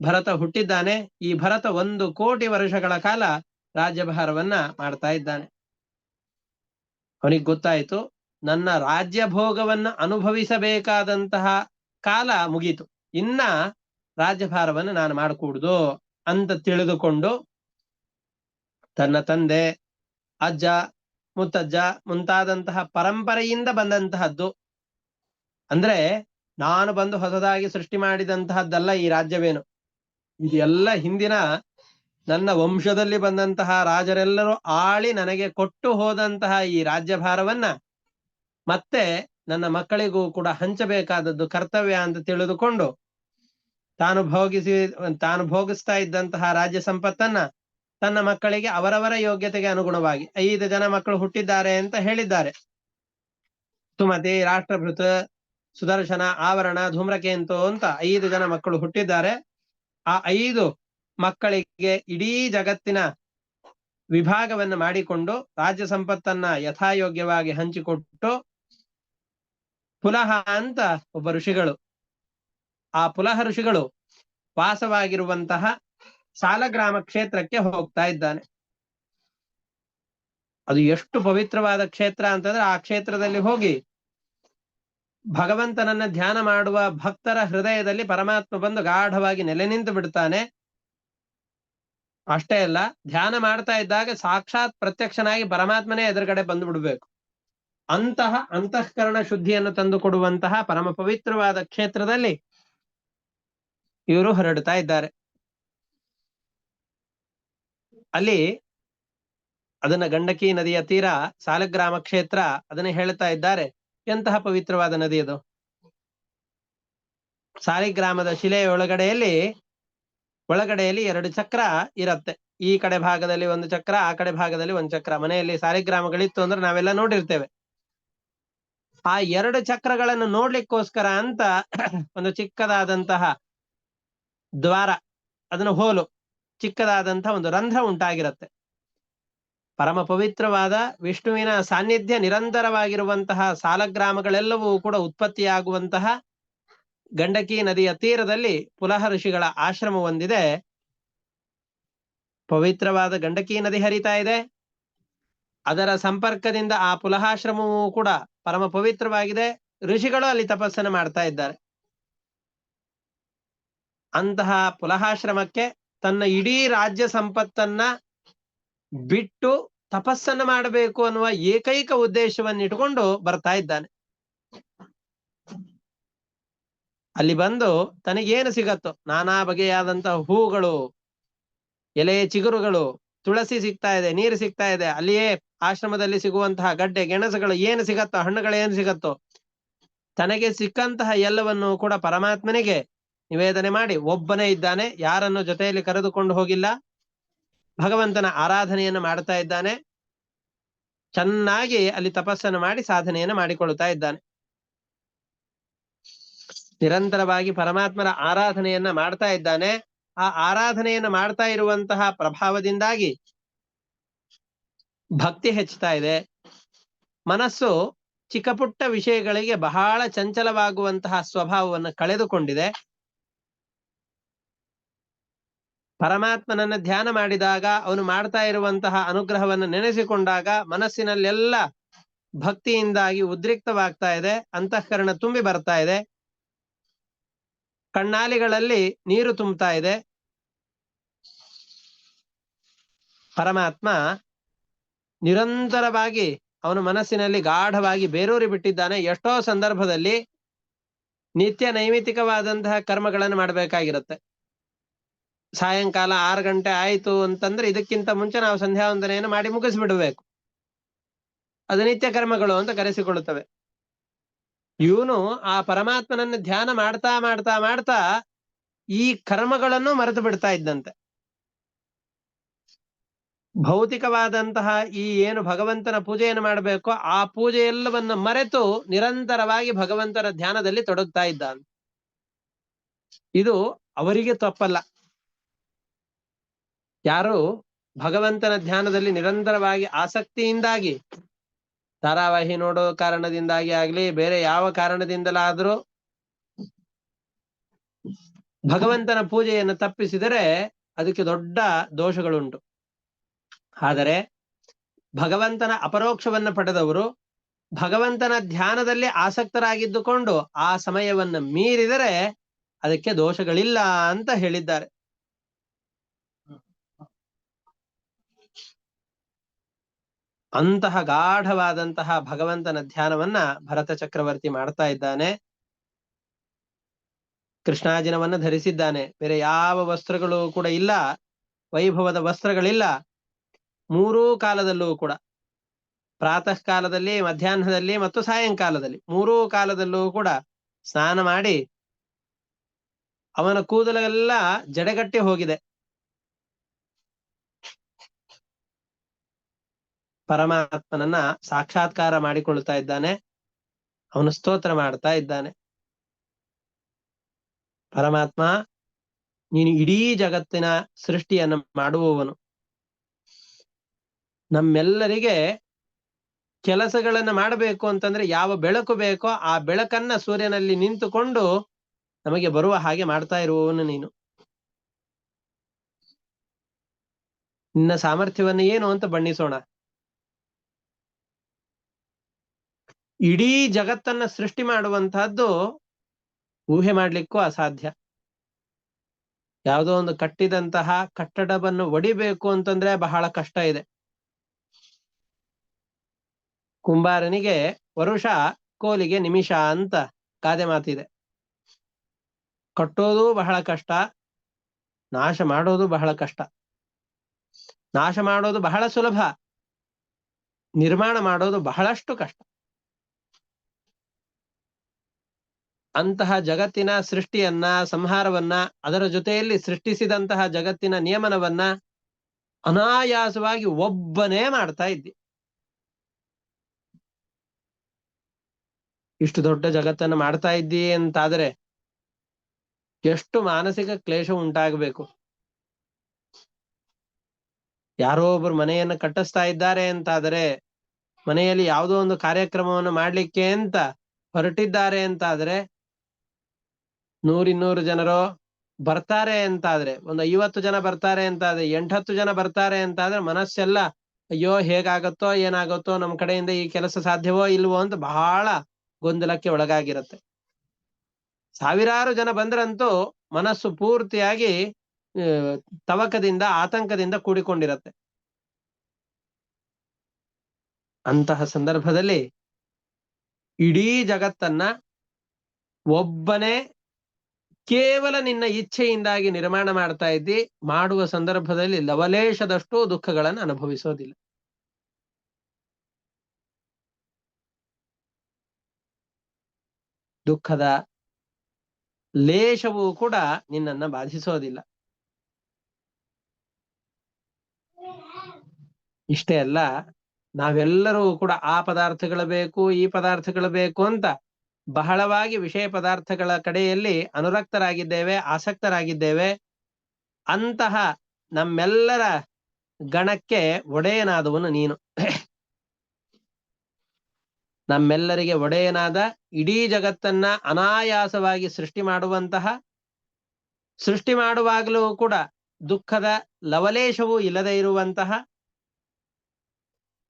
ಭರತ ಹುಟ್ಟಿದ್ದಾನೆ. ಈ ಭರತ 1 ಕೋಟಿ ವರ್ಷಗಳ ಕಾಲ ರಾಜ್ಯಭಾರವನ್ನ ಮಾಡ್ತಾ ಇದ್ದಾನೆ. ಅವನಿಗೆ ಗೊತ್ತಾಯ್ತು, ನನ್ನ ರಾಜ್ಯ ಭೋಗವನ್ನು ಅನುಭವಿಸಬೇಕಾದಂತಹ ಕಾಲ ಮುಗೀತು, ಇನ್ನ ರಾಜ್ಯಭಾರವನ್ನು ನಾನು ಮಾಡಕೂಡುದು ಅಂತ ತಿಳಿದುಕೊಂಡು ತನ್ನ ತಂದೆ, ಅಜ್ಜ, ಮುತ್ತಜ್ಜ ಮುಂತಾದಂತಹ ಪರಂಪರೆಯಿಂದ ಬಂದಂತಹದ್ದು, ಅಂದ್ರೆ ನಾನು ಬಂದು ಹೊಸದಾಗಿ ಸೃಷ್ಟಿ ಮಾಡಿದಂತಹದ್ದಲ್ಲ ಈ ರಾಜ್ಯವೇನು, ಇದೆಲ್ಲ ಹಿಂದಿನ ನನ್ನ ವಂಶದಲ್ಲಿ ಬಂದಂತಹ ರಾಜರೆಲ್ಲರೂ ಆಳಿ ನನಗೆ ಕೊಟ್ಟು ಹೋದಂತಹ ಈ ರಾಜ್ಯಭಾರವನ್ನ ಮತ್ತೆ ನನ್ನ ಮಕ್ಕಳಿಗೂ ಕೂಡ ಹಂಚಬೇಕಾದದ್ದು ಕರ್ತವ್ಯ ಅಂತ ತಿಳಿದುಕೊಂಡು ತಾನು ಭೋಗಿಸ್ತಾ ಇದ್ದಂತಹ ರಾಜ್ಯ ಸಂಪತ್ತನ್ನ ತನ್ನ ಮಕ್ಕಳಿಗೆ ಅವರವರ ಯೋಗ್ಯತೆಗೆ ಅನುಗುಣವಾಗಿ 5 ಜನ ಮಕ್ಕಳು ಹುಟ್ಟಿದ್ದಾರೆ ಅಂತ ಹೇಳಿದ್ದಾರೆ. ಸುಮತಿ, ರಾಷ್ಟ್ರಭೃತ, ಸುದರ್ಶನ, ಆವರಣ, ಧೂಮ್ರಕೇಂತು ಅಂತ 5 ಜನ ಮಕ್ಕಳು ಹುಟ್ಟಿದ್ದಾರೆ. ಆ 5 ಮಕ್ಕಳಿಗೆ ಇಡೀ ಜಗತ್ತಿನ ವಿಭಾಗವನ್ನು ಮಾಡಿಕೊಂಡು ರಾಜ್ಯ ಸಂಪತ್ತನ್ನ ಯಥಾಯೋಗ್ಯವಾಗಿ ಹಂಚಿಕೊಟ್ಟು ಪುಲಹ ಅಂತ ಒಬ್ಬ ಋಷಿಗಳು, ಆ ಪುಲಹ ಋಷಿಗಳು ವಾಸವಾಗಿರುವಂತಹ ಸಾಲಗ್ರಾಮ ಕ್ಷೇತ್ರಕ್ಕೆ ಹೋಗ್ತಾ ಇದ್ದಾನೆ. ಅದು ಎಷ್ಟು ಪವಿತ್ರವಾದ ಕ್ಷೇತ್ರ ಅಂತಂದ್ರೆ ಆ ಕ್ಷೇತ್ರದಲ್ಲಿ ಹೋಗಿ ಭಗವಂತನನ್ನ ಧ್ಯಾನ ಮಾಡುವ ಭಕ್ತರ ಹೃದಯದಲ್ಲಿ ಪರಮಾತ್ಮ ಬಂದು ಗಾಢವಾಗಿ ನೆಲೆ ನಿಂತು ಬಿಡ್ತಾನೆ. ಅಷ್ಟೇ ಅಲ್ಲ, ಧ್ಯಾನ ಮಾಡ್ತಾ ಇದ್ದಾಗ ಸಾಕ್ಷಾತ್ ಪ್ರತ್ಯಕ್ಷನಾಗಿ ಪರಮಾತ್ಮನೇ ಎದುರುಗಡೆ ಬಂದು ಬಿಡ್ಬೇಕು. ಅಂತಹ ಅಂತಃಕರಣ ಶುದ್ಧಿಯನ್ನು ತಂದು ಕೊಡುವಂತಹ ಪರಮ ಪವಿತ್ರವಾದ ಕ್ಷೇತ್ರದಲ್ಲಿ ಇವರು ಹೊರಡ್ತಾ ಇದ್ದಾರೆ. ಅಲ್ಲಿ ಅದನ್ನ ಗಂಡಕಿ ನದಿಯ ತೀರ ಸಾಲಗ್ರಾಮ ಕ್ಷೇತ್ರ ಅದನ್ನ ಹೇಳ್ತಾ ಇದ್ದಾರೆ. ಎಂತಹ ಪವಿತ್ರವಾದ ನದಿ ಅದು. ಸಾಲಿಗ್ರಾಮದ ಶಿಲೆಯ ಒಳಗಡೆಯಲ್ಲಿ 2 ಚಕ್ರ ಇರತ್ತೆ. ಈ ಕಡೆ ಭಾಗದಲ್ಲಿ 1 ಚಕ್ರ, ಆ ಕಡೆ ಭಾಗದಲ್ಲಿ 1 ಚಕ್ರ. ಮನೆಯಲ್ಲಿ ಸಾಲಿಗ್ರಾಮಗಳಿತ್ತು ಅಂದ್ರೆ ನಾವೆಲ್ಲ ನೋಡಿರ್ತೇವೆ. ಆ 2 ಚಕ್ರಗಳನ್ನು ನೋಡ್ಲಿಕ್ಕೋಸ್ಕರ ಅಂತ ಒಂದು ಚಿಕ್ಕದಾದಂತಹ ದ್ವಾರ, ಅದನ್ನು ಹೋಲು ಚಿಕ್ಕದಾದಂತಹ ಒಂದು ರಂಧ್ರ ಉಂಟಾಗಿರತ್ತೆ. ಪರಮ ಪವಿತ್ರವಾದ ವಿಷ್ಣುವಿನ ಸಾನ್ನಿಧ್ಯ ನಿರಂತರವಾಗಿರುವಂತಹ ಸಾಲಗ್ರಾಮಗಳೆಲ್ಲವೂ ಕೂಡ ಉತ್ಪತ್ತಿಯಾಗುವಂತಹ ಗಂಡಕಿ ನದಿಯ ತೀರದಲ್ಲಿ ಪುಲಹ ಋಷಿಗಳ ಆಶ್ರಮ ಹೊಂದಿದೆ. ಪವಿತ್ರವಾದ ಗಂಡಕಿ ನದಿ ಹರಿತಾ ಇದೆ. ಅದರ ಸಂಪರ್ಕದಿಂದ ಆ ಪುಲಹಾಶ್ರಮವೂ ಕೂಡ ಪರಮ ಪವಿತ್ರವಾಗಿದೆ. ಋಷಿಗಳು ಅಲ್ಲಿ ತಪಸ್ಸನ್ನು ಮಾಡ್ತಾ ಇದ್ದಾರೆ. ಅಂತಹ ಪುಲಹಾಶ್ರಮಕ್ಕೆ ತನ್ನ ಇಡೀ ರಾಜ್ಯ ಸಂಪತ್ತನ್ನ ಬಿಟ್ಟು ತಪಸ್ಸನ್ನು ಮಾಡಬೇಕು ಅನ್ನುವ ಏಕೈಕ ಉದ್ದೇಶವನ್ನು ಇಟ್ಟುಕೊಂಡು ಬರ್ತಾ ಇದ್ದಾನೆ. ಅಲ್ಲಿ ಬಂದು ತನಗೇನು ಸಿಗತ್ತೋ ನಾನಾ ಬಗೆಯಾದಂತಹ ಹೂಗಳು, ಎಲೆ, ಚಿಗುರುಗಳು, ತುಳಸಿ ಸಿಗ್ತಾ ಇದೆ, ನೀರು ಸಿಗ್ತಾ ಇದೆ. ಅಲ್ಲಿಯೇ ಆಶ್ರಮದಲ್ಲಿ ಸಿಗುವಂತಹ ಗಡ್ಡೆ ಗೆಣಸುಗಳು ಏನು ಸಿಗತ್ತೋ, ಹಣ್ಣುಗಳು ಏನು ಸಿಗತ್ತೋ, ತನಗೆ ಸಿಕ್ಕಂತಹ ಎಲ್ಲವನ್ನು ಕೂಡ ಪರಮಾತ್ಮನಿಗೆ ನಿವೇದನೆ ಮಾಡಿ ಒಬ್ಬನೇ ಇದ್ದಾನೆ. ಯಾರನ್ನು ಜೊತೆಯಲ್ಲಿ ಕರೆದುಕೊಂಡು ಹೋಗಿಲ್ಲ. ಭಗವಂತನ ಆರಾಧನೆಯನ್ನು ಮಾಡ್ತಾ ಇದ್ದಾನೆ. ಚೆನ್ನಾಗಿ ಅಲ್ಲಿ ತಪಸ್ಸನ್ನು ಮಾಡಿ ಸಾಧನೆಯನ್ನು ಮಾಡಿಕೊಳ್ತಾ ಇದ್ದಾನೆ. ನಿರಂತರವಾಗಿ ಪರಮಾತ್ಮನ ಆರಾಧನೆಯನ್ನ ಮಾಡ್ತಾ ಇದ್ದಾನೆ. ಆ ಆರಾಧನೆಯನ್ನು ಮಾಡ್ತಾ ಇರುವಂತಹ ಪ್ರಭಾವದಿಂದಾಗಿ ಭಕ್ತಿ ಹೆಚ್ಚುತ್ತಾ ಇದೆ. ಮನಸ್ಸು ಚಿಕ್ಕ ಪುಟ್ಟ ವಿಷಯಗಳಿಗೆ ಬಹಳ ಚಂಚಲವಾಗುವಂತಹ ಸ್ವಭಾವವನ್ನು ಕಳೆದುಕೊಂಡಿದೆ. ಪರಮಾತ್ಮನನ್ನ ಧ್ಯಾನ ಮಾಡಿದಾಗ, ಅವನು ಮಾಡ್ತಾ ಇರುವಂತಹ ಅನುಗ್ರಹವನ್ನು ನೆನೆಸಿಕೊಂಡಾಗ ಮನಸ್ಸಿನಲ್ಲೆಲ್ಲ ಭಕ್ತಿಯಿಂದಾಗಿ ಉದ್ರಿಕ್ತವಾಗ್ತಾ ಇದೆ, ಅಂತಃಕರಣ ತುಂಬಿ ಬರ್ತಾ ಇದೆ, ಕಣ್ಣಾಲಿಗಳಲ್ಲಿ ನೀರು ತುಂಬುತ್ತಾ ಇದೆ. ಪರಮಾತ್ಮ ನಿರಂತರವಾಗಿ ಅವನ ಮನಸ್ಸಿನಲ್ಲಿ ಗಾಢವಾಗಿ ಬೇರೂರಿ ಬಿಟ್ಟಿದ್ದಾನೆ. ಎಷ್ಟೋ ಸಂದರ್ಭದಲ್ಲಿ ನಿತ್ಯ ನೈಮಿತ್ತಿಕವಾದಂತಹ ಕರ್ಮಗಳನ್ನು ಮಾಡಬೇಕಾಗಿರುತ್ತೆ. ಸಾಯಂಕಾಲ 6 ಗಂಟೆ ಆಯ್ತು ಅಂತಂದ್ರೆ ಇದಕ್ಕಿಂತ ಮುಂಚೆ ನಾವು ಸಂಧ್ಯಾ ವಂದನೆಯನ್ನು ಮಾಡಿ ಮುಗಿಸ್ಬಿಡ್ಬೇಕು. ಅದು ನಿತ್ಯ ಕರ್ಮಗಳು ಅಂತ ಕರೆಸಿಕೊಳ್ಳುತ್ತವೆ. ಇವನು ಆ ಪರಮಾತ್ಮನನ್ನು ಧ್ಯಾನ ಮಾಡ್ತಾ ಮಾಡ್ತಾ ಮಾಡ್ತಾ ಈ ಕರ್ಮಗಳನ್ನು ಮರೆತು ಬಿಡ್ತಾ ಇದ್ದಂತೆ. ಭೌತಿಕವಾದಂತಹ ಈ ಏನು ಭಗವಂತನ ಪೂಜೆಯನ್ನು ಮಾಡಬೇಕೋ ಆ ಪೂಜೆ ಎಲ್ಲವನ್ನ ಮರೆತು ನಿರಂತರವಾಗಿ ಭಗವಂತನ ಧ್ಯಾನದಲ್ಲಿ ತೊಡಗ್ತಾ ಇದ್ದಾನೆ. ಇದು ಅವರಿಗೆ ತಪ್ಪಲ್ಲ. ಯಾರು ಭಗವಂತನ ಧ್ಯಾನದಲ್ಲಿ ನಿರಂತರವಾಗಿ ಆಸಕ್ತಿಯಿಂದಾಗಿ, ಧಾರಾವಾಹಿ ನೋಡೋ ಕಾರಣದಿಂದಾಗಿ ಆಗ್ಲಿ, ಬೇರೆ ಯಾವ ಕಾರಣದಿಂದಲಾದ್ರೂ ಭಗವಂತನ ಪೂಜೆಯನ್ನು ತಪ್ಪಿಸಿದರೆ ಅದಕ್ಕೆ ದೊಡ್ಡ ದೋಷಗಳುಂಟು. ಆದರೆ ಭಗವಂತನ ಅಪರೋಕ್ಷವನ್ನು ಪಡೆದವರು ಭಗವಂತನ ಧ್ಯಾನದಲ್ಲಿ ಆಸಕ್ತರಾಗಿದ್ದುಕೊಂಡು ಆ ಸಮಯವನ್ನು ಮೀರಿದರೆ ಅದಕ್ಕೆ ದೋಷಗಳಿಲ್ಲ ಅಂತ ಹೇಳಿದ್ದಾರೆ. ಅಂತಹ ಗಾಢವಾದಂತಹ ಭಗವಂತನ ಧ್ಯಾನವನ್ನ ಭರತ ಚಕ್ರವರ್ತಿ ಮಾಡ್ತಾ ಇದ್ದಾನೆ. ಕೃಷ್ಣಾಜಿನವನ್ನ ಧರಿಸಿದ್ದಾನೆ. ಬೇರೆ ಯಾವ ವಸ್ತ್ರಗಳು ಕೂಡ ಇಲ್ಲ, ವೈಭವದ ವಸ್ತ್ರಗಳಿಲ್ಲ. 3 ಕಾಲದಲ್ಲೂ ಕೂಡ, ಪ್ರಾತಃ ಕಾಲದಲ್ಲಿ, ಮಧ್ಯಾಹ್ನದಲ್ಲಿ ಮತ್ತು ಸಾಯಂಕಾಲದಲ್ಲಿ 3 ಕಾಲದಲ್ಲೂ ಕೂಡ ಸ್ನಾನ ಮಾಡಿ ಅವನ ಕೂದಲೆಲ್ಲ ಜಡೆಗಟ್ಟಿ ಹೋಗಿದೆ. ಪರಮಾತ್ಮನನ್ನ ಸಾಕ್ಷಾತ್ಕಾರ ಮಾಡಿಕೊಳ್ತಾ ಇದ್ದಾನೆ. ಅವನು ಸ್ತೋತ್ರ ಮಾಡ್ತಾ ಇದ್ದಾನೆ. ಪರಮಾತ್ಮ, ನೀನು ಇಡೀ ಜಗತ್ತಿನ ಸೃಷ್ಟಿಯನ್ನು ಮಾಡುವವನು. ನಮ್ಮೆಲ್ಲರಿಗೆ ಕೆಲಸಗಳನ್ನ ಮಾಡಬೇಕು ಅಂತಂದ್ರೆ ಯಾವ ಬೆಳಕು ಬೇಕೋ ಆ ಬೆಳಕನ್ನ ಸೂರ್ಯನಲ್ಲಿ ನಿಂತುಕೊಂಡು ನಮಗೆ ಬರುವ ಹಾಗೆ ಮಾಡ್ತಾ ಇರುವವನು ನೀನು. ನಿನ್ನ ಸಾಮರ್ಥ್ಯವನ್ನು ಏನು ಅಂತ ಬಣ್ಣಿಸೋಣ. ಇಡೀ ಜಗತ್ತನ್ನ ಸೃಷ್ಟಿ ಮಾಡುವಂತಹದ್ದು ಊಹೆ ಮಾಡ್ಲಿಕ್ಕೂ ಅಸಾಧ್ಯ. ಯಾವುದೋ ಒಂದು ಕಟ್ಟಿದಂತಹ ಕಟ್ಟಡವನ್ನು ಒಡಿಬೇಕು ಅಂತಂದ್ರೆ ಬಹಳ ಕಷ್ಟ ಇದೆ. ಕುಂಬಾರನಿಗೆ ವರುಷ, ಕೋಲಿಗೆ ನಿಮಿಷ ಅಂತ ಗಾದೆ ಮಾತಿದೆ. ಕಟ್ಟೋದು ಬಹಳ ಕಷ್ಟ, ನಾಶ ಮಾಡೋದು ಬಹಳ ಕಷ್ಟ. ನಾಶ ಮಾಡೋದು ಬಹಳ ಸುಲಭ, ನಿರ್ಮಾಣ ಮಾಡೋದು ಬಹಳಷ್ಟು ಕಷ್ಟ. ಅಂತಹ ಜಗತ್ತಿನ ಸೃಷ್ಟಿಯನ್ನ, ಸಂಹಾರವನ್ನ, ಅದರ ಜೊತೆಯಲ್ಲಿ ಸೃಷ್ಟಿಸಿದಂತಹ ಜಗತ್ತಿನ ನಿಯಮನವನ್ನ ಅನಾಯಾಸವಾಗಿ ಒಬ್ಬನೇ ಮಾಡ್ತಾ ಇದ್ದಿ. ಇಷ್ಟು ದೊಡ್ಡ ಜಗತ್ತನ್ನು ಮಾಡ್ತಾ ಇದ್ದೀ ಅಂತಾದರೆ ಎಷ್ಟು ಮಾನಸಿಕ ಕ್ಲೇಶ ಉಂಟಾಗಬೇಕು. ಯಾರೋ ಒಬ್ರು ಮನೆಯನ್ನು ಕಟ್ಟಿಸ್ತಾ ಇದ್ದಾರೆ ಅಂತಾದರೆ, ಮನೆಯಲ್ಲಿ ಯಾವುದೋ ಒಂದು ಕಾರ್ಯಕ್ರಮವನ್ನು ಮಾಡ್ಲಿಕ್ಕೆ ಅಂತ ಹೊರಟಿದ್ದಾರೆ ಅಂತಾದ್ರೆ, 100-200 ಜನರು ಬರ್ತಾರೆ ಅಂತಾದ್ರೆ, ಒಂದು 50 ಜನ ಬರ್ತಾರೆ ಅಂತಾದ್ರೆ, 8-10 ಜನ ಬರ್ತಾರೆ ಅಂತಾದ್ರೆ ಮನಸ್ಸೆಲ್ಲ ಅಯ್ಯೋ ಹೇಗಾಗತ್ತೋ ಏನಾಗತ್ತೋ, ನಮ್ ಕಡೆಯಿಂದ ಈ ಕೆಲಸ ಸಾಧ್ಯವೋ ಇಲ್ವೋ ಅಂತ ಬಹಳ ಗೊಂದಲಕ್ಕೆ ಒಳಗಾಗಿರುತ್ತೆ. 1000 ಜನ ಬಂದ್ರಂತೂ ಮನಸ್ಸು ಪೂರ್ತಿಯಾಗಿ ತವಕದಿಂದ, ಆತಂಕದಿಂದ ಕೂಡಿಕೊಂಡಿರತ್ತೆ. ಅಂತಹ ಸಂದರ್ಭದಲ್ಲಿ ಇಡೀ ಜಗತ್ತನ್ನ ಒಬ್ಬನೇ ಕೇವಲ ನಿನ್ನ ಇಚ್ಛೆಯಿಂದಾಗಿ ನಿರ್ಮಾಣ ಮಾಡ್ತಾ ಇದ್ದಿ. ಮಾಡುವ ಸಂದರ್ಭದಲ್ಲಿ ಲವಲೇಶದಷ್ಟು ದುಃಖಗಳನ್ನು ಅನುಭವಿಸೋದಿಲ್ಲ. ದುಃಖದ ಲೇಷವೂ ಕೂಡ ನಿನ್ನನ್ನ ಬಾಧಿಸೋದಿಲ್ಲ. ಇಷ್ಟೇ ಅಲ್ಲ, ನಾವೆಲ್ಲರೂ ಕೂಡ ಆ ಪದಾರ್ಥಗಳು ಬೇಕು, ಈ ಪದಾರ್ಥಗಳು ಬೇಕು ಅಂತ ಬಹಳವಾಗಿ ವಿಷಯ ಪದಾರ್ಥಗಳ ಕಡೆಯಲ್ಲಿ ಅನುರಕ್ತರಾಗಿದ್ದೇವೆ, ಆಸಕ್ತರಾಗಿದ್ದೇವೆ. ಅಂತಹ ನಮ್ಮೆಲ್ಲರ ಗಣಕ್ಕೆ ಒಡೆಯನಾದವನು ನೀನು. ನಮ್ಮೆಲ್ಲರಿಗೆ ಒಡೆಯನಾದ, ಇಡೀ ಜಗತ್ತನ್ನ ಅನಾಯಾಸವಾಗಿ ಸೃಷ್ಟಿ ಮಾಡುವಂತಹ, ಸೃಷ್ಟಿ ಮಾಡುವಾಗಲೂ ಕೂಡ ದುಃಖದ ಲವಲೇಶವೂ ಇಲ್ಲದೆ ಇರುವಂತಹ,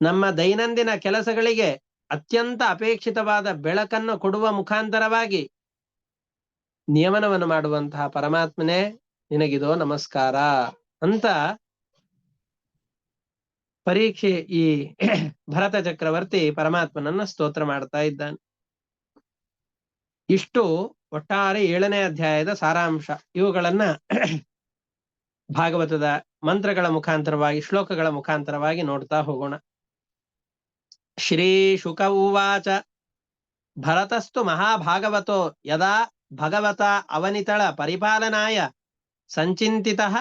ನಮ್ಮ ದೈನಂದಿನ ಕೆಲಸಗಳಿಗೆ ಅತ್ಯಂತ ಅಪೇಕ್ಷಿತವಾದ ಬೆಳಕನ್ನು ಕೊಡುವ ಮುಖಾಂತರವಾಗಿ ನಿಯಮನವನ್ನು ಮಾಡುವಂತಹ ಪರಮಾತ್ಮನೇ ನಿನಗಿದೋ ನಮಸ್ಕಾರ ಅಂತ ಪರೀಕ್ಷೆ ಈ ಭರತ ಚಕ್ರವರ್ತಿ ಪರಮಾತ್ಮನನ್ನ ಸ್ತೋತ್ರ ಮಾಡ್ತಾ ಇದ್ದಾನೆ. ಇಷ್ಟು ಒಟ್ಟಾರೆ 7ನೇ ಅಧ್ಯಾಯದ ಸಾರಾಂಶ. ಇವುಗಳನ್ನ ಭಾಗವತದ ಮಂತ್ರಗಳ ಮುಖಾಂತರವಾಗಿ, ಶ್ಲೋಕಗಳ ಮುಖಾಂತರವಾಗಿ ನೋಡ್ತಾ ಹೋಗೋಣ. ಶ್ರೀ ಶುಕ ಉವಾಚ ಭರತಸ್ತು ಮಹಾಭಾಗವತೋ ಯದಾ ಭಗವತ ಅವನಿತಳ ಪರಿಪಾಲನಾಯ ಸಂಚಿಂತಿತಃ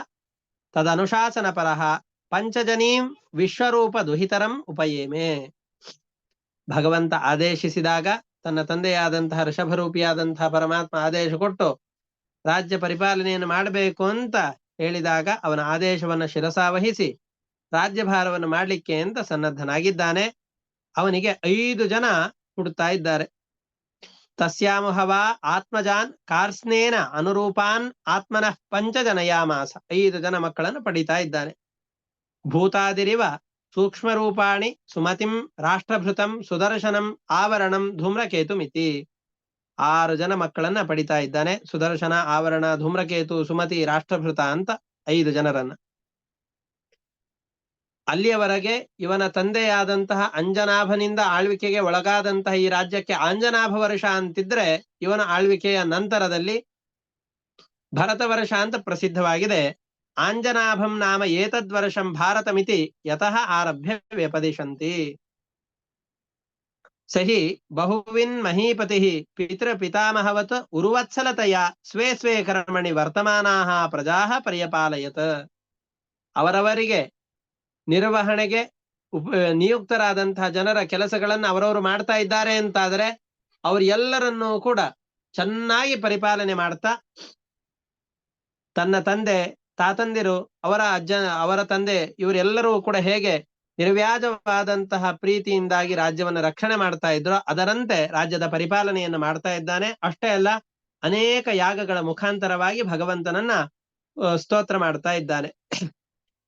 ತದನುಶಾಸನಪರಃ ಪಂಚಜನೀಂ ವಿಶ್ವರೂಪ ದುಹಿತರಂ ಉಪಯೇಮೆ. ಭಗವಂತ ಆದೇಶಿಸಿದಾಗ, ತನ್ನ ತಂದೆಯಾದಂತಹ ಋಷಭರೂಪಿಯಾದಂತಹ ಪರಮಾತ್ಮ ಆದೇಶ ಕೊಟ್ಟು ರಾಜ್ಯ ಪರಿಪಾಲನೆಯನ್ನು ಮಾಡಬೇಕು ಅಂತ ಹೇಳಿದಾಗ ಅವನ ಆದೇಶವನ್ನು ಶಿರಸಾವಹಿಸಿ ರಾಜ್ಯಭಾರವನ್ನು ಮಾಡಲಿಕ್ಕೆ ಅಂತ ಸನ್ನದ್ಧನಾಗಿದ್ದಾನೆ. ಅವನಿಗೆ 5 ಜನ ಹುಡುತ್ತಾ ಇದ್ದಾರೆ. ತಸ್ಯಾಮುಹವ ಆತ್ಮಜಾನ್ ಕಾರ್ಸ್ನೇನ ಅನುರೂಪಾನ್ ಆತ್ಮನಃ ಪಂಚಜನಯಾಮಾಸ. 5 ಜನ ಮಕ್ಕಳನ್ನು ಪಡೀತಾ ಇದ್ದಾನೆ. ಭೂತಾದಿರಿವ ಸೂಕ್ಷ್ಮರೂಪಾಣಿ ಸುಮತಿಂ ರಾಷ್ಟ್ರಭೃತಂ ಸುದರ್ಶನಂ ಆವರಣಂ ಧೂಮ್ರಕೇತುಮಿತಿ. 6 ಜನ ಮಕ್ಕಳನ್ನ ಪಡಿತಾ ಇದ್ದಾನೆ. ಸುದರ್ಶನ, ಆವರಣ, ಧೂಮ್ರಕೇತು, ಸುಮತಿ, ರಾಷ್ಟ್ರಭೃತ ಅಂತ 5 ಜನರನ್ನ. ಅಲ್ಲಿಯವರೆಗೆ ಇವನ ತಂದೆಯಾದಂತಹ ಅಂಜನಾಭನಿಂದ ಆಳ್ವಿಕೆಗೆ ಒಳಗಾದಂತಹ ಈ ರಾಜ್ಯಕ್ಕೆ ಆಂಜನಾಭ ವರ್ಷ ಅಂತಿದ್ರೆ, ಇವನ ಆಳ್ವಿಕೆಯ ನಂತರದಲ್ಲಿ ಭರತ ವರ್ಷ ಅಂತ ಪ್ರಸಿದ್ಧವಾಗಿದೆ. ಆಂಜನಾಭಂ ನಾಮ ಏತದ್ವರ್ಷಂ ಭಾರತಮಿತಿ ಯತಃ ಆರಭ್ಯ ವ್ಯಪದಿಶಂತಿ. ಸಹಿ ಬಹುವಿನ್ ಮಹೀಪತಿ ಪಿತೃ ಪಿತಾಮಹವತ್ ಉರುವತ್ಸಲತೆಯ ಸ್ವೇ ಸ್ವೇ ಕರ್ಮಣಿ ವರ್ತಮಾನಾಹ ಪ್ರಜಾಹ ಪರ್ಯಪಾಲಯತ್. ಅವರವರಿಗೆ ನಿರ್ವಹಣೆಗೆ ನಿಯುಕ್ತರಾದಂತಹ ಜನರ ಕೆಲಸಗಳನ್ನು ಅವರವರು ಮಾಡ್ತಾ ಇದ್ದಾರೆ ಅಂತಾದರೆ ಅವ್ರ ಎಲ್ಲರನ್ನೂ ಕೂಡ ಚೆನ್ನಾಗಿ ಪರಿಪಾಲನೆ ಮಾಡ್ತಾ, ತನ್ನ ತಂದೆ ತಾತಂದಿರು, ಅವರ ತಂದೆ ಇವರೆಲ್ಲರೂ ಕೂಡ ಹೇಗೆ ನಿರ್ವ್ಯಾಜವಾದಂತಹ ಪ್ರೀತಿಯಿಂದಾಗಿ ರಾಜ್ಯವನ್ನು ರಕ್ಷಣೆ ಮಾಡ್ತಾ ಇದ್ರು, ಅದರಂತೆ ರಾಜ್ಯದ ಪರಿಪಾಲನೆಯನ್ನು ಮಾಡ್ತಾ ಇದ್ದಾನೆ. ಅಷ್ಟೇ ಅಲ್ಲ, ಅನೇಕ ಯಾಗಗಳ ಮುಖಾಂತರವಾಗಿ ಭಗವಂತನನ್ನ ಸ್ತೋತ್ರ ಮಾಡ್ತಾ ಇದ್ದಾನೆ.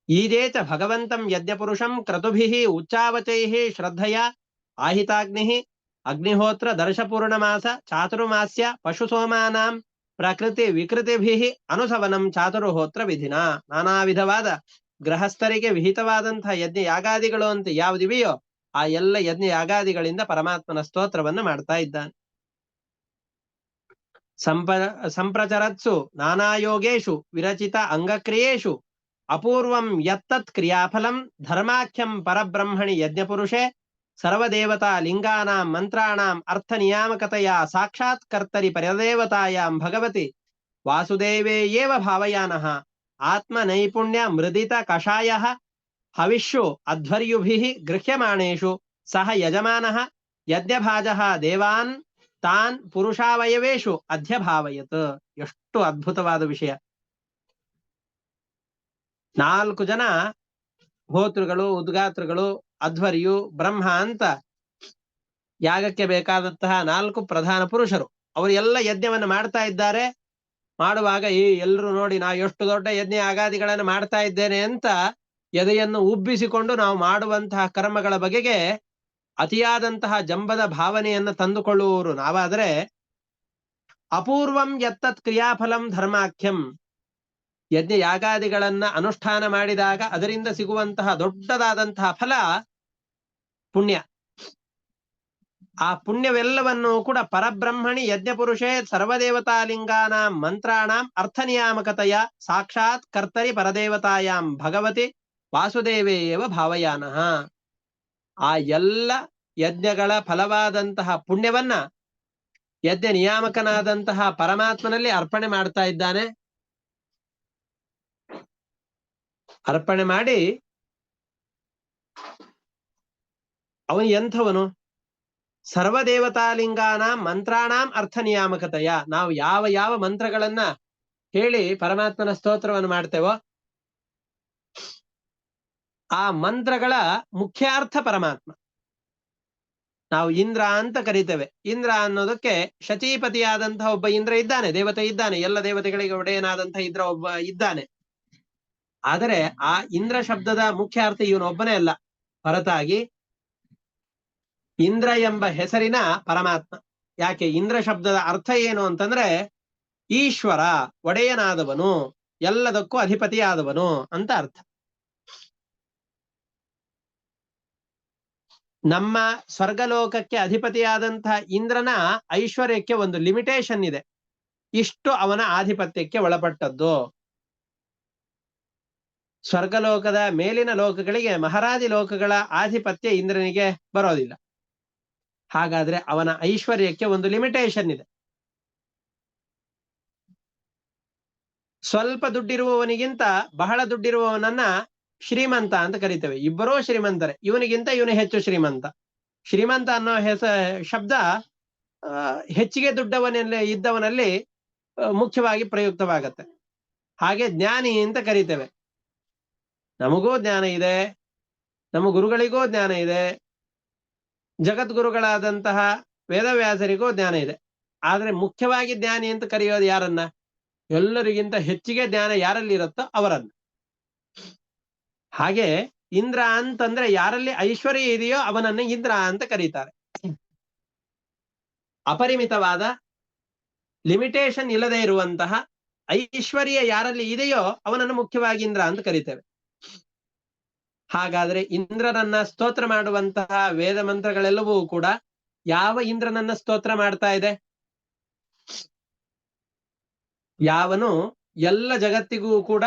ಈಜೇಚ ಭಗವಂತಂ ಯಜ್ಞಪುರುಷಂ ಕ್ರತುಭಿಃ ಉಚ್ಚಾವಚೈಃ ಶ್ರದ್ಧಯ ಆಹಿತಾಗ್ನಿಃ ಅಗ್ನಿಹೋತ್ರ ದರ್ಶಪೂರ್ಣಮಾಸ ಚಾತುರ್ಮಾಸ್ಯ ಪಶುಸೋಮಾನಾಂ ಪ್ರಕೃತಿ ವಿಕೃತಿಭಿಃ ಅನುಸವನಂ ಚಾತುರ್ಹೋತ್ರ ವಿಧಿನ. ನಾನಾ ವಿಧವಾದ ಗೃಹಸ್ಥರಿಗೆ ವಿಹಿತವಾದಂತಹ ಯಜ್ಞ ಯಾಗಾದಿಗಳು ಅಂತ ಯಾವುದಿವೆಯೋ ಆ ಎಲ್ಲ ಯಜ್ಞ ಯಾಗಾದಿಗಳಿಂದ ಪರಮಾತ್ಮನ ಸ್ತೋತ್ರವನ್ನು ಮಾಡ್ತಾ ಇದ್ದಾನೆ. ಸಂಪ್ರಚರತ್ಸು ನಾನಾಯೋಗೇಶು ವಿರಚಿತ ಅಂಗಕ್ರಿಯೇಷು ಅಪೂರ್ವಂ ಯತ್ತತ್ ಕ್ರಿಯಾಫಲಂ ಧರ್ಮಾಖ್ಯಂ ಪರಬ್ರಹ್ಮಣಿ ಯಜ್ಞಪುರುಷೇ ಸರ್ವದೇವತಾ ಲಿಂಗಾನಾಂ ಮಂತ್ರಾಣಾಂ ಅರ್ಥ ನಿಯಾಮಕತೆಯ ಸಾಕ್ಷಾತ್ ಕರ್ತರಿ ಪರದೇವತಾಯಾಂ ಭಗವತಿ ವಾಸುದೇವೇ ಏವ ಭಾವಯಾನಃ ಆತ್ಮ ನೈಪುಣ್ಯ ಮೃದಿತ ಕಷಾಯಃ ಹವಿಷ್ಯು ಅಧ್ವರ್ಯುಭಿಃ ಗೃಹ್ಯಮಾಣೇಷು ಸಹ ಯಜಮಾನಃ ಯಜ್ಞಭಾಜಃ ದೇವಾನ್ ತಾನ್ ಪುರುಷಾವಯವೇಶು ಅಧ್ಯಭಾವಯತ್. ಎಷ್ಟು ಅದ್ಭುತವಾದ ವಿಷಯ. 4 ಜನ ಹೋತೃಗಳು, ಉದ್ಗಾತೃಗಳು, ಅಧ್ವರ್ಯು, ಬ್ರಹ್ಮ ಅಂತ ಯಾಗಕ್ಕೆ ಬೇಕಾದಂತಹ 4 ಪ್ರಧಾನ ಪುರುಷರು. ಅವರು ಎಲ್ಲ ಯಜ್ಞವನ್ನು ಮಾಡ್ತಾ ಇದ್ದಾರೆ. ಮಾಡುವಾಗ ಎಲ್ಲರೂ ನೋಡಿ, ನಾ ಎಷ್ಟು ದೊಡ್ಡ ಯಜ್ಞ ಯಾಗಾದಿಗಳನ್ನು ಮಾಡ್ತಾ ಇದ್ದೇನೆ ಅಂತ ಎದೆಯನ್ನು ಉಬ್ಬಿಸಿಕೊಂಡು ನಾವು ಮಾಡುವಂತಹ ಕರ್ಮಗಳ ಬಗೆಗೆ ಅತಿಯಾದಂತಹ ಜಂಬದ ಭಾವನೆಯನ್ನು ತಂದುಕೊಳ್ಳುವವರು ನಾವಾದರೆ, ಅಪೂರ್ವಂ ಯತ್ತತ್ ಕ್ರಿಯಾಫಲಂ ಧರ್ಮಾಖ್ಯಂ, ಯಜ್ಞ ಯಾಗಾದಿಗಳನ್ನ ಅನುಷ್ಠಾನ ಮಾಡಿದಾಗ ಅದರಿಂದ ಸಿಗುವಂತಹ ದೊಡ್ಡದಾದಂತಹ ಫಲ ಪುಣ್ಯ. ಆ ಪುಣ್ಯವೆಲ್ಲವನ್ನೂ ಕೂಡ ಪರಬ್ರಹ್ಮಣಿ ಯಜ್ಞಪುರುಷೇ ಸರ್ವದೇವತಾಲಿಂಗಾನಾಂ ಮಂತ್ರಾಣಾಂ ಅರ್ಥ ನಿಯಾಮಕತೆಯ ಸಾಕ್ಷಾತ್ ಕರ್ತರಿ ಪರದೇವತಾಯಾಂ ಭಗವತಿ ವಾಸುದೇವೇ ಏವ ಭಾವಯಾನಃ. ಆ ಎಲ್ಲ ಯಜ್ಞಗಳ ಫಲವಾದಂತಹ ಪುಣ್ಯವನ್ನ ಯಜ್ಞ ನಿಯಾಮಕನಾದಂತಹ ಪರಮಾತ್ಮನಲ್ಲಿ ಅರ್ಪಣೆ ಮಾಡ್ತಾ ಇದ್ದಾನೆ. ಅರ್ಪಣೆ ಮಾಡಿ ಅವನು ಎಂಥವನು? ಸರ್ವದೇವತಾಲಿಂಗಾನಾಂ ಮಂತ್ರಾಣಾಂ ಅರ್ಥ ನಿಯಾಮಕತೆಯ, ನಾವು ಯಾವ ಮಂತ್ರಗಳನ್ನ ಹೇಳಿ ಪರಮಾತ್ಮನ ಸ್ತೋತ್ರವನ್ನು ಮಾಡ್ತೇವೋ ಆ ಮಂತ್ರಗಳ ಮುಖ್ಯಾರ್ಥ ಪರಮಾತ್ಮ. ನಾವು ಇಂದ್ರ ಅಂತ ಕರಿತೇವೆ. ಇಂದ್ರ ಅನ್ನೋದಕ್ಕೆ ಶಚೀಪತಿಯಾದಂತಹ ಒಬ್ಬ ಇಂದ್ರ ಇದ್ದಾನೆ, ದೇವತೆ ಇದ್ದಾನೆ, ಎಲ್ಲ ದೇವತೆಗಳಿಗೆ ಒಡೆಯನಾದಂತಹ ಇಂದ್ರ ಒಬ್ಬ ಇದ್ದಾನೆ. ಆದರೆ ಆ ಇಂದ್ರ ಶಬ್ದದ ಮುಖ್ಯ ಅರ್ಥ ಇವನೊಬ್ಬನೇ ಅಲ್ಲ, ಹೊರತಾಗಿ ಇಂದ್ರ ಎಂಬ ಹೆಸರಿನ ಪರಮಾತ್ಮ. ಯಾಕೆ ಇಂದ್ರ ಶಬ್ದದ ಅರ್ಥ ಏನು ಅಂತಂದ್ರೆ ಈಶ್ವರ, ಒಡೆಯನಾದವನು, ಎಲ್ಲದಕ್ಕೂ ಅಧಿಪತಿಯಾದವನು ಅಂತ ಅರ್ಥ. ನಮ್ಮ ಸ್ವರ್ಗಲೋಕಕ್ಕೆ ಅಧಿಪತಿಯಾದಂತಹ ಇಂದ್ರನ ಐಶ್ವರ್ಯಕ್ಕೆ ಒಂದು ಲಿಮಿಟೇಷನ್ ಇದೆ, ಇಷ್ಟು ಅವನ ಆಧಿಪತ್ಯಕ್ಕೆ ಒಳಪಟ್ಟದ್ದು. ಸ್ವರ್ಗಲೋಕದ ಮೇಲಿನ ಲೋಕಗಳಿಗೆ, ಮಹಾರಾಜಿ ಲೋಕಗಳ ಆಧಿಪತ್ಯ ಇಂದ್ರನಿಗೆ ಬರೋದಿಲ್ಲ. ಹಾಗಾದ್ರೆ ಅವನ ಐಶ್ವರ್ಯಕ್ಕೆ ಒಂದು ಲಿಮಿಟೇಷನ್ ಇದೆ. ಸ್ವಲ್ಪ ದುಡ್ಡಿರುವವನಿಗಿಂತ ಬಹಳ ದುಡ್ಡಿರುವವನನ್ನ ಶ್ರೀಮಂತ ಅಂತ ಕರಿತೇವೆ. ಇಬ್ಬರೂ ಶ್ರೀಮಂತರೇ, ಇವನಿಗಿಂತ ಇವನು ಹೆಚ್ಚು ಶ್ರೀಮಂತ. ಶ್ರೀಮಂತ ಅನ್ನೋ ಶಬ್ದ ಹೆಚ್ಚಿಗೆ ದುಡ್ಡವನಲ್ಲಿ ಇದ್ದವನಲ್ಲಿ ಮುಖ್ಯವಾಗಿ ಪ್ರಯುಕ್ತವಾಗತ್ತೆ. ಹಾಗೆ ಜ್ಞಾನಿ ಅಂತ ಕರಿತೇವೆ. ನಮಗೂ ಜ್ಞಾನ ಇದೆ, ನಮ್ಮ ಗುರುಗಳಿಗೂ ಜ್ಞಾನ ಇದೆ, ಜಗದ್ಗುರುಗಳಾದಂತಹ ವೇದವ್ಯಾಸರಿಗೂ ಜ್ಞಾನ ಇದೆ. ಆದ್ರೆ ಮುಖ್ಯವಾಗಿ ಜ್ಞಾನಿ ಅಂತ ಕರೆಯೋದು ಯಾರನ್ನ? ಎಲ್ಲರಿಗಿಂತ ಹೆಚ್ಚಿಗೆ ಜ್ಞಾನ ಯಾರಲ್ಲಿ ಇರುತ್ತೋ ಅವರನ್ನ. ಹಾಗೆ ಇಂದ್ರ ಅಂತಂದ್ರೆ ಯಾರಲ್ಲಿ ಐಶ್ವರ್ಯ ಇದೆಯೋ ಅವನನ್ನ ಇಂದ್ರ ಅಂತ ಕರೀತಾರೆ. ಅಪರಿಮಿತವಾದ, ಲಿಮಿಟೇಷನ್ ಇಲ್ಲದೆ ಇರುವಂತಹ ಐಶ್ವರ್ಯ ಯಾರಲ್ಲಿ ಇದೆಯೋ ಅವನನ್ನು ಮುಖ್ಯವಾಗಿ ಇಂದ್ರ ಅಂತ ಕರೀತೇವೆ. ಹಾಗಾದ್ರೆ ಇಂದ್ರನನ್ನ ಸ್ತೋತ್ರ ಮಾಡುವಂತಹ ವೇದ ಮಂತ್ರಗಳೆಲ್ಲವೂ ಕೂಡ ಯಾವ ಇಂದ್ರನನ್ನ ಸ್ತೋತ್ರ ಮಾಡ್ತಾ ಇದೆ? ಯಾವನು ಎಲ್ಲ ಜಗತ್ತಿಗೂ ಕೂಡ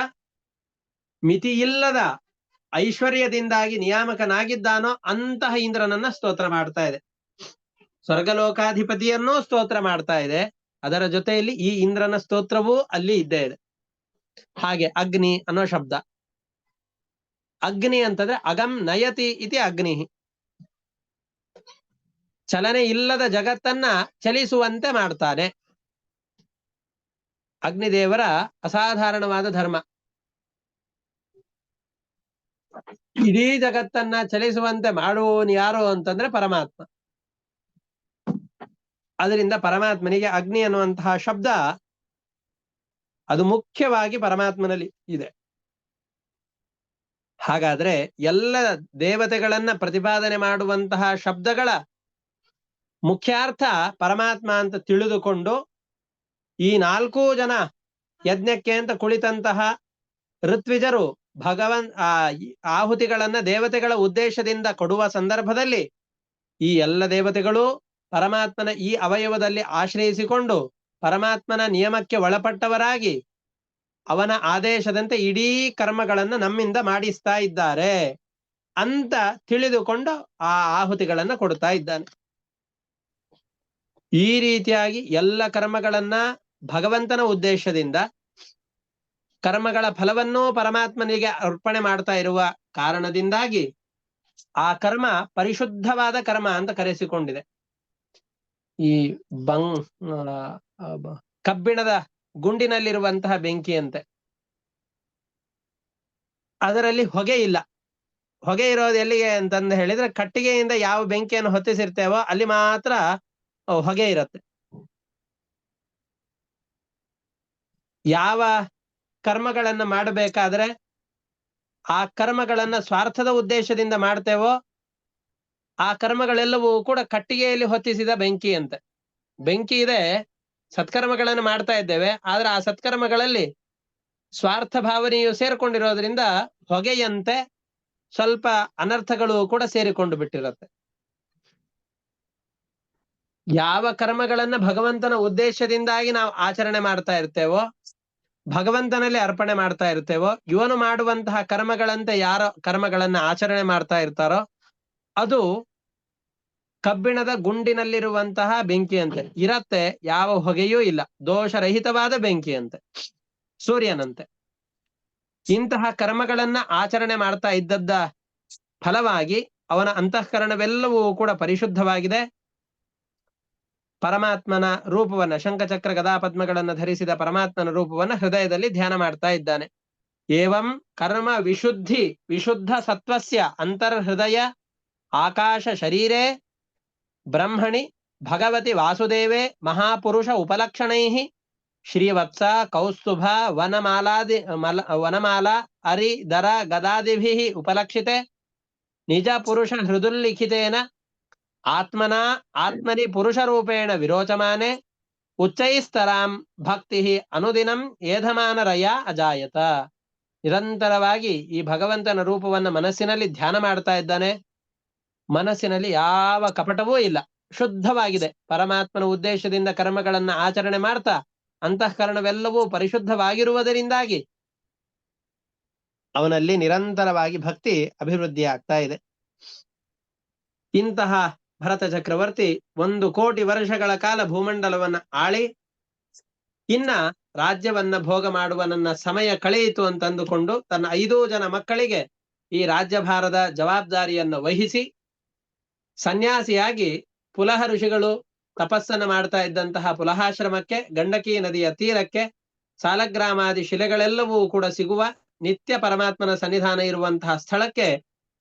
ಮಿತಿಯಿಲ್ಲದ ಐಶ್ವರ್ಯದಿಂದಾಗಿ ನಿಯಾಮಕನಾಗಿದ್ದಾನೋ ಅಂತಹ ಇಂದ್ರನನ್ನ ಸ್ತೋತ್ರ ಮಾಡ್ತಾ ಇದೆ. ಸ್ವರ್ಗಲೋಕಾಧಿಪತಿಯನ್ನೂ ಸ್ತೋತ್ರ ಮಾಡ್ತಾ ಇದೆ, ಅದರ ಜೊತೆಯಲ್ಲಿ ಈ ಇಂದ್ರನ ಸ್ತೋತ್ರವೂ ಅಲ್ಲಿ ಇದ್ದೇ ಇದೆ. ಹಾಗೆ ಅಗ್ನಿ ಅನ್ನೋ ಶಬ್ದ, ಅಗ್ನಿ ಅಂತಂದ್ರೆ ಅಗಂ ನಯತಿ ಇತಿ ಅಗ್ನಿ, ಚಲನೆ ಇಲ್ಲದ ಜಗತ್ತನ್ನ ಚಲಿಸುವಂತೆ ಮಾಡ್ತಾನೆ. ಅಗ್ನಿದೇವರ ಅಸಾಧಾರಣವಾದ ಧರ್ಮ. ಇಡೀ ಜಗತ್ತನ್ನ ಚಲಿಸುವಂತೆ ಮಾಡುವವನು ಯಾರು ಅಂತಂದ್ರೆ ಪರಮಾತ್ಮ. ಅದರಿಂದ ಪರಮಾತ್ಮನಿಗೆ ಅಗ್ನಿ ಅನ್ನುವಂತಹ ಶಬ್ದ ಅದು ಮುಖ್ಯವಾಗಿ ಪರಮಾತ್ಮನಲ್ಲಿ ಇದೆ. ಹಾಗಾದ್ರೆ ಎಲ್ಲ ದೇವತೆಗಳನ್ನ ಪ್ರತಿಪಾದನೆ ಮಾಡುವಂತಹ ಶಬ್ದಗಳ ಮುಖ್ಯಾರ್ಥ ಪರಮಾತ್ಮ ಅಂತ ತಿಳಿದುಕೊಂಡು ಈ 4 ಜನ ಯಜ್ಞಕ್ಕೆ ಅಂತ ಕುಳಿತಂತಹ ಋತ್ವಿಜರು ಆಹುತಿಗಳನ್ನ ದೇವತೆಗಳ ಉದ್ದೇಶದಿಂದ ಕೊಡುವ ಸಂದರ್ಭದಲ್ಲಿ ಈ ಎಲ್ಲ ದೇವತೆಗಳು ಪರಮಾತ್ಮನ ಈ ಅವಯವದಲ್ಲಿ ಆಶ್ರಯಿಸಿಕೊಂಡು ಪರಮಾತ್ಮನ ನಿಯಮಕ್ಕೆ ಒಳಪಟ್ಟವರಾಗಿ ಅವನ ಆದೇಶದಂತೆ ಇಡೀ ಕರ್ಮಗಳನ್ನು ನಮ್ಮಿಂದ ಮಾಡಿಸ್ತಾ ಇದ್ದಾರೆ ಅಂತ ತಿಳಿದುಕೊಂಡು ಆ ಆಹುತಿಗಳನ್ನ ಕೊಡ್ತಾ ಇದ್ದಾನೆ. ಈ ರೀತಿಯಾಗಿ ಎಲ್ಲ ಕರ್ಮಗಳನ್ನ ಭಗವಂತನ ಉದ್ದೇಶದಿಂದ, ಕರ್ಮಗಳ ಫಲವನ್ನೂ ಪರಮಾತ್ಮನಿಗೆ ಅರ್ಪಣೆ ಮಾಡ್ತಾ ಇರುವ ಕಾರಣದಿಂದಾಗಿ ಆ ಕರ್ಮ ಪರಿಶುದ್ಧವಾದ ಕರ್ಮ ಅಂತ ಕರೆಸಿಕೊಂಡಿದೆ. ಈ ಕಬ್ಬಿಣದ ಗುಂಡಿನಲ್ಲಿರುವಂತಹ ಬೆಂಕಿಯಂತೆ ಅದರಲ್ಲಿ ಹೊಗೆ ಇಲ್ಲ. ಹೊಗೆ ಇರೋದು ಎಲ್ಲಿಗೆ ಅಂತಂದು ಹೇಳಿದ್ರೆ ಕಟ್ಟಿಗೆಯಿಂದ ಯಾವ ಬೆಂಕಿಯನ್ನು ಹೊತ್ತಿಸಿರ್ತೇವೋ ಅಲ್ಲಿ ಮಾತ್ರ ಹೊಗೆ ಇರುತ್ತೆ. ಯಾವ ಕರ್ಮಗಳನ್ನ ಮಾಡಬೇಕಾದ್ರೆ ಆ ಕರ್ಮಗಳನ್ನ ಸ್ವಾರ್ಥದ ಉದ್ದೇಶದಿಂದ ಮಾಡ್ತೇವೋ ಆ ಕರ್ಮಗಳೆಲ್ಲವೂ ಕೂಡ ಕಟ್ಟಿಗೆಯಲ್ಲಿ ಹೊತ್ತಿಸಿದ ಬೆಂಕಿಯಂತೆ. ಬೆಂಕಿ ಇದೆ, ಸತ್ಕರ್ಮಗಳನ್ನು ಮಾಡ್ತಾ ಇದ್ದೇವೆ, ಆದ್ರೆ ಆ ಸತ್ಕರ್ಮಗಳಲ್ಲಿ ಸ್ವಾರ್ಥ ಭಾವನೆಯು ಸೇರಿಕೊಂಡಿರೋದ್ರಿಂದ ಹೊಗೆಯಂತೆ ಸ್ವಲ್ಪ ಅನರ್ಥಗಳು ಕೂಡ ಸೇರಿಕೊಂಡು ಬಿಟ್ಟಿರುತ್ತೆ. ಯಾವ ಕರ್ಮಗಳನ್ನ ಭಗವಂತನ ಉದ್ದೇಶದಿಂದಾಗಿ ನಾವು ಆಚರಣೆ ಮಾಡ್ತಾ ಇರ್ತೇವೋ, ಭಗವಂತನಲ್ಲಿ ಅರ್ಪಣೆ ಮಾಡ್ತಾ ಇರ್ತೇವೋ, ಇವನು ಮಾಡುವಂತಹ ಕರ್ಮಗಳಂತೆ ಯಾರ ಕರ್ಮಗಳನ್ನ ಆಚರಣೆ ಮಾಡ್ತಾ ಇರ್ತಾರೋ ಅದು ಕಬ್ಬಿಣದ ಗುಂಡಿನಲ್ಲಿರುವಂತಹ ಬೆಂಕಿಯಂತೆ ಇರತ್ತೆ, ಯಾವ ಹೊಗೆಯೂ ಇಲ್ಲ, ದೋಷರಹಿತವಾದ ಬೆಂಕಿಯಂತೆ, ಸೂರ್ಯನಂತೆ. ಇಂತಹ ಕರ್ಮಗಳನ್ನ ಆಚರಣೆ ಮಾಡ್ತಾ ಇದ್ದದ್ದ ಫಲವಾಗಿ ಅವನ ಅಂತಃಕರಣವೆಲ್ಲವೂ ಕೂಡ ಪರಿಶುದ್ಧವಾಗಿದೆ. ಪರಮಾತ್ಮನ ರೂಪವನ್ನ, ಶಂಖಚಕ್ರ ಗದಾ ಪದ್ಮಗಳನ್ನ ಧರಿಸಿದ ಪರಮಾತ್ಮನ ರೂಪವನ್ನ ಹೃದಯದಲ್ಲಿ ಧ್ಯಾನ ಮಾಡ್ತಾ ಇದ್ದಾನೆ. ಏವಂ ಕರ್ಮ ವಿಶುದ್ಧ ಸತ್ವಸ್ಯ ಅಂತರ್ಹೃದಯ ಆಕಾಶ ಶರೀರೇ ಬ್ರಹ್ಮಣಿ ಭಗವತಿ ವಾಸುದೇವೇ ಮಹಾಪುರುಷ ಉಪಲಕ್ಷಣೈಃ ಶ್ರೀವತ್ಸ ಕೌಸ್ತುಭ ವನಮಾಲಾ ಅರಿ ದರ ಗದಾದಿಭಿಃ ಉಪಲಕ್ಷಿತೆ ನಿಜ ಪುರುಷ ಹೃದುಲ್ಲಿಖಿತೇನ ಆತ್ಮನಿ ಪುರುಷ ರೂಪೇಣ ವಿರೋಚಮಾನೆ ಉಚ್ಚೈಸ್ತರಾಂ ಭಕ್ತಿ ಅನುದಿನಂ ಏಧಮಾನರಯ ಅಜಾಯತ. ನಿರಂತರವಾಗಿ ಈ ಭಗವಂತನ ರೂಪವನ್ನ ಮನಸ್ಸಿನಲ್ಲಿ ಧ್ಯಾನ ಮಾಡ್ತಾ ಇದ್ದಾನೆ. ಮನಸ್ಸಿನಲ್ಲಿ ಯಾವ ಕಪಟವೂ ಇಲ್ಲ, ಶುದ್ಧವಾಗಿದೆ. ಪರಮಾತ್ಮನ ಉದ್ದೇಶದಿಂದ ಕರ್ಮಗಳನ್ನ ಆಚರಣೆ ಮಾಡ್ತಾ ಅಂತಃಕರಣವೆಲ್ಲವೂ ಪರಿಶುದ್ಧವಾಗಿರುವುದರಿಂದಾಗಿ ಅವನಲ್ಲಿ ನಿರಂತರವಾಗಿ ಭಕ್ತಿ ಅಭಿವೃದ್ಧಿ ಆಗ್ತಾ ಇದೆ. ಇಂತಹ ಭರತ ಚಕ್ರವರ್ತಿ 1 ಕೋಟಿ ವರ್ಷಗಳ ಕಾಲ ಭೂಮಂಡಲವನ್ನ ಆಳಿ ಇನ್ನ ರಾಜ್ಯವನ್ನ ಭೋಗ ಮಾಡುವ ನನ್ನ ಸಮಯ ಕಳೆಯಿತು ಅಂತಂದುಕೊಂಡು ತನ್ನ 5 ಜನ ಮಕ್ಕಳಿಗೆ ಈ ರಾಜ್ಯಭಾರದ ಜವಾಬ್ದಾರಿಯನ್ನು ವಹಿಸಿ ಸನ್ಯಾಸಿಯಾಗಿ ಪುಲಹ ಋಷಿಗಳು ತಪಸ್ಸನ್ನು ಮಾಡ್ತಾ ಇದ್ದಂತಹ ಪುಲಹಾಶ್ರಮಕ್ಕೆ, ಗಂಡಕಿ ನದಿಯ ತೀರಕ್ಕೆ, ಸಾಲಗ್ರಾಮಾದಿ ಶಿಲೆಗಳೆಲ್ಲವೂ ಕೂಡ ಸಿಗುವ ನಿತ್ಯ ಪರಮಾತ್ಮನ ಸನ್ನಿಧಾನ ಇರುವಂತಹ ಸ್ಥಳಕ್ಕೆ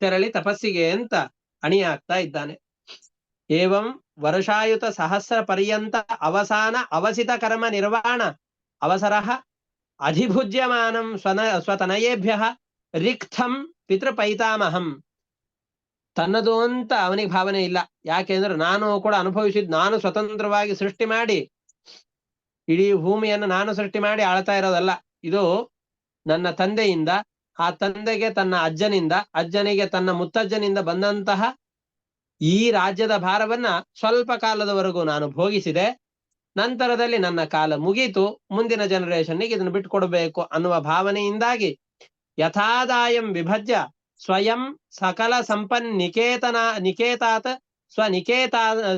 ತೆರಳಿ ತಪಸ್ಸಿಗೆ ಅಂತ ಅಣಿಯಾಗ್ತಾ ಇದ್ದಾನೆ. ಏವಂ ವರ್ಷಾಯುತ ಸಹಸ್ರ ಪರ್ಯಂತ ಅವಸಾನ ಅವಸಿತ ಕರ್ಮ ನಿರ್ವಾಣ ಅವಸರ ಅಧಿಭುಜ್ಯಮಾನಂ ಸ್ವತನಯೇಭ್ಯ ರಿಕ್ಥಂ ಪಿತೃಪೈತಾಮಹಂ. ತನ್ನದು ಅಂತ ಅವನಿಗೆ ಭಾವನೆ ಇಲ್ಲ. ಯಾಕೆಂದ್ರೆ ನಾನು ಕೂಡ ನಾನು ಸ್ವತಂತ್ರವಾಗಿ ಸೃಷ್ಟಿ ಮಾಡಿ ಇಡೀ ಭೂಮಿಯನ್ನು ನಾನು ಸೃಷ್ಟಿ ಮಾಡಿ ಆಳ್ತಾ ಇರೋದಲ್ಲ. ಇದು ನನ್ನ ತಂದೆಯಿಂದ, ಆ ತಂದೆಗೆ ತನ್ನ ಅಜ್ಜನಿಂದ, ಅಜ್ಜನಿಗೆ ತನ್ನ ಮುತ್ತಜ್ಜನಿಂದ ಬಂದಂತಹ ಈ ರಾಜ್ಯದ ಭಾರವನ್ನ ಸ್ವಲ್ಪ ಕಾಲದವರೆಗೂ ನಾನು ಭೋಗಿಸಿದೆ. ನಂತರದಲ್ಲಿ ನನ್ನ ಕಾಲ ಮುಗೀತು, ಮುಂದಿನ ಜನರೇಷನ್ನಿಗೆ ಇದನ್ನು ಬಿಟ್ಕೊಡ್ಬೇಕು ಅನ್ನುವ ಭಾವನೆಯಿಂದಾಗಿ ಯಥಾದಾಯಂ ವಿಭಜ್ಯ ಸ್ವಯಂ ಸಕಲ ಸಂಪನ್ ನಿಕೇತಾತ್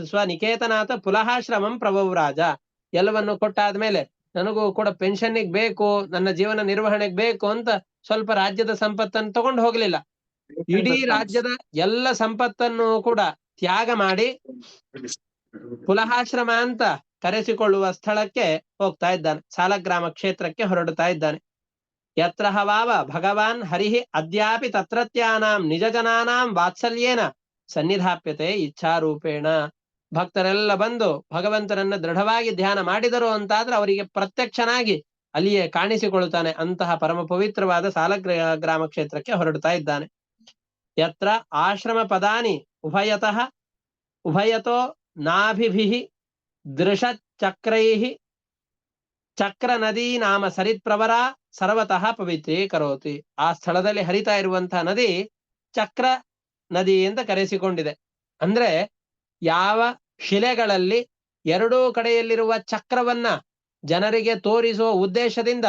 ಸ್ವನಿಕೇತನಾಥ ಪುಲಹಾಶ್ರಮಂ ಪ್ರಭುರಾಜ. ಎಲ್ಲವನ್ನು ಕೊಟ್ಟಾದ್ಮೇಲೆ ನನಗೂ ಕೂಡ ಪೆನ್ಷನ್ನಿಗೆ ಬೇಕು, ನನ್ನ ಜೀವನ ನಿರ್ವಹಣೆಗೆ ಬೇಕು ಅಂತ ಸ್ವಲ್ಪ ರಾಜ್ಯದ ಸಂಪತ್ತನ್ನು ತಗೊಂಡು ಹೋಗ್ಲಿಲ್ಲ. ಇಡೀ ರಾಜ್ಯದ ಎಲ್ಲ ಸಂಪತ್ತನ್ನು ಕೂಡ ತ್ಯಾಗ ಮಾಡಿ ಪುಲಹಾಶ್ರಮ ಅಂತ ಕರೆಸಿಕೊಳ್ಳುವ ಸ್ಥಳಕ್ಕೆ ಹೋಗ್ತಾ ಇದ್ದಾನೆ. ಸಾಲಗ್ರಾಮ ಕ್ಷೇತ್ರಕ್ಕೆ ಹೊರಡ್ತಾ ಇದ್ದಾನೆ. ಯತ್ರ ಹವಾವ ಭಗವಾನ್ ಹರಿಹಿ ಅದ್ಯಾಪಿ ತತ್ರತ್ಯಾನಾಂ ನಿಜ ಜನಾನಾಂ ವಾತ್ಸಲ್ಯೇನ ಸನ್ನಿಧಾಪ್ಯತೆ ಇಚ್ಛಾರೂಪೇಣ. ಭಕ್ತರೆಲ್ಲ ಬಂದು ಭಗವಂತನನ್ನ ದೃಢವಾಗಿ ಧ್ಯಾನ ಮಾಡಿದರು ಅಂತಾದ್ರೆ ಅವರಿಗೆ ಪ್ರತ್ಯಕ್ಷನಾಗಿ ಅಲ್ಲಿಯೇ ಕಾಣಿಸಿಕೊಳ್ಳುತ್ತಾನೆ. ಅಂತಹ ಪರಮ ಪವಿತ್ರವಾದ ಸಾಲಗ್ರಾಮ ಕ್ಷೇತ್ರಕ್ಕೆ ಹೊರಡ್ತಾ ಇದ್ದಾನೆ. ಯತ್ರ ಆಶ್ರಮ ಪದಾನಿ ಉಭಯತೋ ನಾಭಿಭಿಃ ದೃಶ ಚಕ್ರೈಃ ಚಕ್ರ ನದಿ ನಾಮ ಸರಿತ್ಪ್ರವರ ಸರ್ವತಃ ಪವಿತ್ರೀಕರೋತಿ. ಆ ಸ್ಥಳದಲ್ಲಿ ಹರಿತಾ ಇರುವಂತಹ ನದಿ ಚಕ್ರ ನದಿ ಅಂತ ಕರೆಸಿಕೊಂಡಿದೆ. ಅಂದ್ರೆ ಯಾವ ಶಿಲೆಗಳಲ್ಲಿ ಎರಡೂ ಕಡೆಯಲ್ಲಿರುವ ಚಕ್ರವನ್ನ ಜನರಿಗೆ ತೋರಿಸುವ ಉದ್ದೇಶದಿಂದ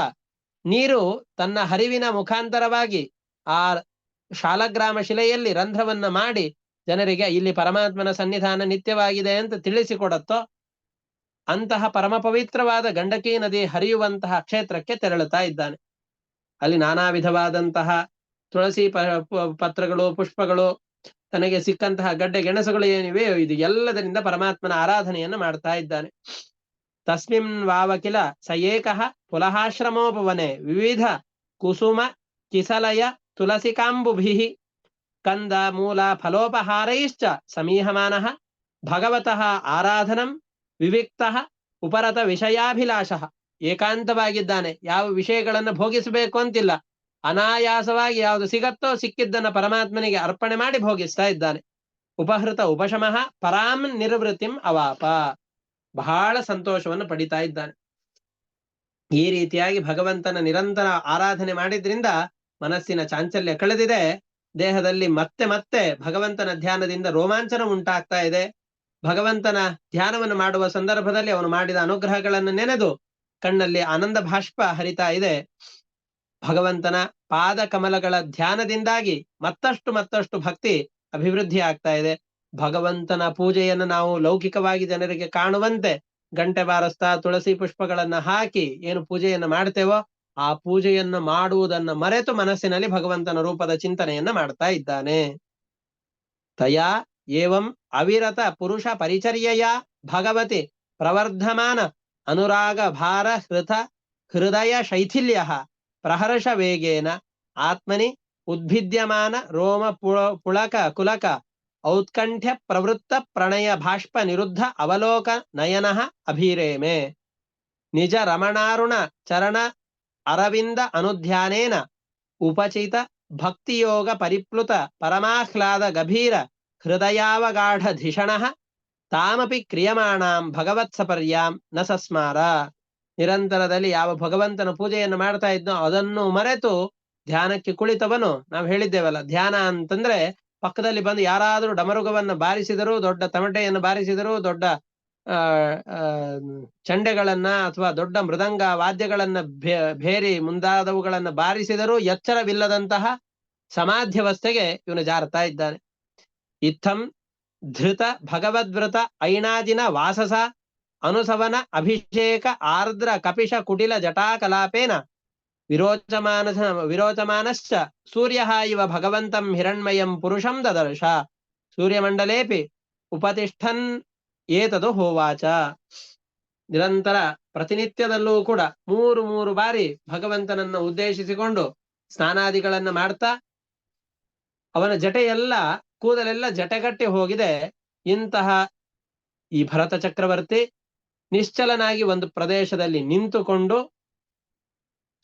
ನೀರು ತನ್ನ ಹರಿವಿನ ಮುಖಾಂತರವಾಗಿ ಆ ಶಾಲಗ್ರಾಮ ಶಿಲೆಯಲ್ಲಿ ರಂಧ್ರವನ್ನ ಮಾಡಿ ಜನರಿಗೆ ಇಲ್ಲಿ ಪರಮಾತ್ಮನ ಸನ್ನಿಧಾನ ನಿತ್ಯವಾಗಿದೆ ಅಂತ ತಿಳಿಸಿಕೊಡತ್ತೋ ಅಂತಹ ಪರಮ ಪವಿತ್ರವಾದ ಗಂಡಕಿ ನದಿ ಹರಿಯುವಂತಹ ಕ್ಷೇತ್ರಕ್ಕೆ ತೆರಳುತ್ತಾ ಇದ್ದಾನೆ. ಅಲ್ಲಿ ನಾನಾ ವಿಧವಾದಂತಹ ತುಳಸಿ ಪತ್ರಗಳು, ಪುಷ್ಪಗಳು, ತನಗೆ ಸಿಕ್ಕಂತಹ ಗಡ್ಡೆ ಗೆಣಸುಗಳು ಏನಿವೆ ಇದು ಎಲ್ಲದರಿಂದ ಪರಮಾತ್ಮನ ಆರಾಧನೆಯನ್ನು ಮಾಡ್ತಾ ಇದ್ದಾನೆ. ತಸ್ಮಿನ್ ವಾವಕಿಲ ಸ ಏಕಃ ಪುಲಹಾಶ್ರಮೋಪವನೆ ವಿವಿಧ ಕುಸುಮ ಕಿಸಲಯ ತುಳಸಿಕಾಂಬುಭಿಃ ಕಂದ ಮೂಲ ಫಲೋಪಹಾರೈಶ್ಚ ಸಮೀಹಮಾನಃ ಭಗವತಃ ಆರಾಧನಂ ವಿವಿಕ್ತಃ ಉಪರತ ವಿಷಯಾಭಿಲಾಷಃ. ಏಕಾಂತವಾಗಿದ್ದಾನೆ, ಯಾವ ವಿಷಯಗಳನ್ನು ಭೋಗಿಸಬೇಕು ಅಂತಿಲ್ಲ. ಅನಾಯಾಸವಾಗಿ ಯಾವುದು ಸಿಗತ್ತೋ ಸಿಕ್ಕಿದ್ದನ್ನ ಪರಮಾತ್ಮನಿಗೆ ಅರ್ಪಣೆ ಮಾಡಿ ಭೋಗಿಸ್ತಾ ಇದ್ದಾನೆ. ಉಪಹೃತ ಉಪಶಮಃ ಪರಾಂ ನಿರ್ವೃತ್ತಿಂ ಅವಾಪ. ಬಹಳ ಸಂತೋಷವನ್ನು ಪಡಿತಾ ಇದ್ದಾನೆ. ಈ ರೀತಿಯಾಗಿ ಭಗವಂತನ ನಿರಂತರ ಆರಾಧನೆ ಮಾಡಿದ್ರಿಂದ ಮನಸ್ಸಿನ ಚಾಂಚಲ್ಯ ಕಳೆದಿದೆ. ದೇಹದಲ್ಲಿ ಮತ್ತೆ ಮತ್ತೆ ಭಗವಂತನ ಧ್ಯಾನದಿಂದ ರೋಮಾಂಚನ ಉಂಟಾಗ್ತಾ ಇದೆ. ಭಗವಂತನ ಧ್ಯಾನವನ್ನು ಮಾಡುವ ಸಂದರ್ಭದಲ್ಲಿ ಅವನು ಮಾಡಿದ ಅನುಗ್ರಹಗಳನ್ನು ನೆನೆದು ಕಣ್ಣಲ್ಲಿ ಆನಂದ ಭಾಷ್ಪ ಹರಿತಾ ಇದೆ. ಭಗವಂತನ ಪಾದ ಕಮಲಗಳ ಧ್ಯಾನದಿಂದಾಗಿ ಮತ್ತಷ್ಟು ಭಕ್ತಿ ಅಭಿವೃದ್ಧಿ ಆಗ್ತಾ ಇದೆ. ಭಗವಂತನ ಪೂಜೆಯನ್ನು ನಾವು ಲೌಕಿಕವಾಗಿ ಜನರಿಗೆ ಕಾಣುವಂತೆ ಗಂಟೆ ಬಾರಿಸ್ತಾ ತುಳಸಿ ಪುಷ್ಪಗಳನ್ನ ಹಾಕಿ ಏನು ಪೂಜೆಯನ್ನು ಮಾಡ್ತೇವೋ ಆ ಪೂಜೆಯನ್ನು ಮಾಡುವುದನ್ನ ಮರೆತು ಮನಸ್ಸಿನಲ್ಲಿ ಭಗವಂತನ ರೂಪದ ಚಿಂತನೆಯನ್ನ ಮಾಡ್ತಾ ಇದ್ದಾನೆ. ತಯಾ ಏವಂ ಅವಿರತ ಪುರುಷ ಪರಿಚರ್ಯಯ ಭಗವತಿ ಪ್ರವರ್ಧಮಾನ ಅನುರಾಗ ಭಾರ ಹೃದಯ ಶೈಥಿಲ್ಯ ಪ್ರಹರ್ಷ ವೇಗೇನ ಆತ್ಮನಿ ಉದ್ಭಿದ್ಯಮಾನ ರೋಮ ಪುಳಕ ಕುಲಕ ಔತ್ಕಂಠ್ಯ ಪ್ರವೃತ್ತ ಪ್ರಣಯ ಬಾಷ್ಪ ನಿರುದ್ಧ ಅವಲೋಕ ನಯನ ಅಭಿರೇಮೆ ನಿಜ ರಮಣಾರುಣ ಚರಣ ಅರವಿಂದ ಅನುಧ್ಯಾನೇನ ಉಪಚಿತ ಭಕ್ತಿಯೋಗ ಪರಿಪ್ಲುತ ಪರಮಾಹ್ಲಾದ ಗಭೀರ ಹೃದಯಾವಗಾಢ ಧಿಷಣ ತಾಮಪಿ ಕ್ರಿಯಮಾಣಾಂ ಭಗವತ್ಸಪರ್ಯಾಂ ನ ಸಸ್ಮಾರ. ನಿರಂತರದಲ್ಲಿ ಯಾವ ಭಗವಂತನ ಪೂಜೆಯನ್ನು ಮಾಡ್ತಾ ಇದ್ನೋ ಅದನ್ನು ಮರೆತು ಧ್ಯಾನಕ್ಕೆ ಕುಳಿತವನು, ನಾವು ಹೇಳಿದ್ದೇವಲ್ಲ, ಧ್ಯಾನ ಅಂತಂದ್ರೆ ಪಕ್ಕದಲ್ಲಿ ಬಂದು ಯಾರಾದರೂ ಡಮರುಗವನ್ನು ಬಾರಿಸಿದರೂ, ದೊಡ್ಡ ತಮಟೆಯನ್ನು ಬಾರಿಸಿದರೂ, ದೊಡ್ಡ ಚಂಡೆಗಳನ್ನ ಅಥವಾ ದೊಡ್ಡ ಮೃದಂಗ ವಾದ್ಯಗಳನ್ನ ಭೇರಿ ಮುಂದಾದವುಗಳನ್ನ ಬಾರಿಸಿದರೂ ಎಚ್ಚರವಿಲ್ಲದಂತಹ ಸಮಾಧ್ಯವಸ್ಥೆಗೆ ಇವನು ಜಾರತಾ ಇದ್ದಾನೆ. ಇತ್ತಂ ಧೃತ ಭಗವದ್ವೃತ ಐಣಾಜಿನ ವಾಸಸ ಅನುಸವನ ಅಭಿಷೇಕ ಆರ್ದ್ರ ಕಪಿಶ ಕುಟಿಲ ಜಟಾಕಲಾಪೇನ ವಿರೋಚಮಾನಶ್ಚ ಸೂರ್ಯ ಇವ ಭಗವಂತಂ ಹಿರಣ್ಮಯಂ ಪುರುಷಂ ದದರ್ಶ ಸೂರ್ಯಮಂಡಲೇಪಿ ಉಪತಿಷ್ಠನ್ ಏತದು ಹೋವಾಚ. ನಿರಂತರ ಪ್ರತಿನಿತ್ಯದಲ್ಲೂ ಕೂಡ ಮೂರು ಬಾರಿ ಭಗವಂತನನ್ನ ಉದ್ದೇಶಿಸಿಕೊಂಡು ಸ್ನಾನಾದಿಗಳನ್ನ ಮಾಡ್ತಾ, ಅವನ ಜಟೆಯೆಲ್ಲ ಕೂದಲೆಲ್ಲ ಜಟೆಗಟ್ಟಿ ಹೋಗಿದೆ. ಇಂತಹ ಈ ಭರತ ಚಕ್ರವರ್ತಿ ನಿಶ್ಚಲನಾಗಿ ಒಂದು ಪ್ರದೇಶದಲ್ಲಿ ನಿಂತುಕೊಂಡು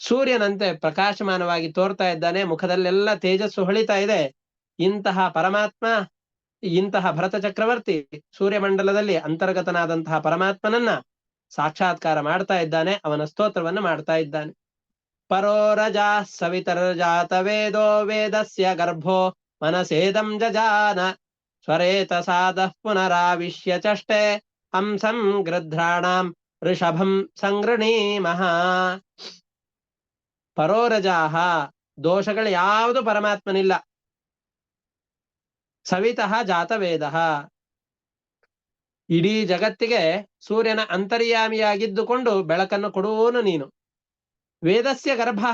ಸೂರ್ಯನಂತೆ ಪ್ರಕಾಶಮಾನವಾಗಿ ತೋರ್ತಾ ಇದ್ದಾನೆ. ಮುಖದಲ್ಲೆಲ್ಲ ತೇಜಸ್ಸು ಹೊಳಿತಾ ಇದೆ. ಇಂತಹ ಪರಮಾತ್ಮ, ಇಂತಹ ಭರತ ಚಕ್ರವರ್ತಿ ಸೂರ್ಯಮಂಡಲದಲ್ಲಿ ಅಂತರ್ಗತನಾದಂತಹ ಪರಮಾತ್ಮನನ್ನ ಸಾಕ್ಷಾತ್ಕಾರ ಮಾಡ್ತಾ ಇದ್ದಾನೆ. ಅವನ ಸ್ತೋತ್ರವನ್ನ ಮಾಡ್ತಾ ಇದ್ದಾನೆ. ಪರೋರಜಾ ಸವಿತರ್ಜಾತ ವೇದೋ ವೇದಸ್ಯ ಗರ್ಭೋ ಮನಸೇದಂ ಜಜಾನ ಸ್ವರೇತ ಸಾಧಃ ಪುನರಾವಿಶ್ಯ ಚಷ್ಟೆ ಹಂಸಂ ಗೃಧ್ರಾಣಾಂ ಋಷಭಂ ಸಂಗೃಣೀಮಃ. ಪರೋರಜಾಹ, ದೋಷಗಳು ಯಾವುದು ಪರಮಾತ್ಮನಿಲ್ಲ. ಸವಿತಃ ಜಾತವೇದ, ಇಡೀ ಜಗತ್ತಿಗೆ ಸೂರ್ಯನ ಅಂತರ್ಯಾಮಿಯಾಗಿದ್ದುಕೊಂಡು ಬೆಳಕನ್ನು ಕೊಡುವವನು ನೀನು. ವೇದಸ್ಯ ಗರ್ಭ,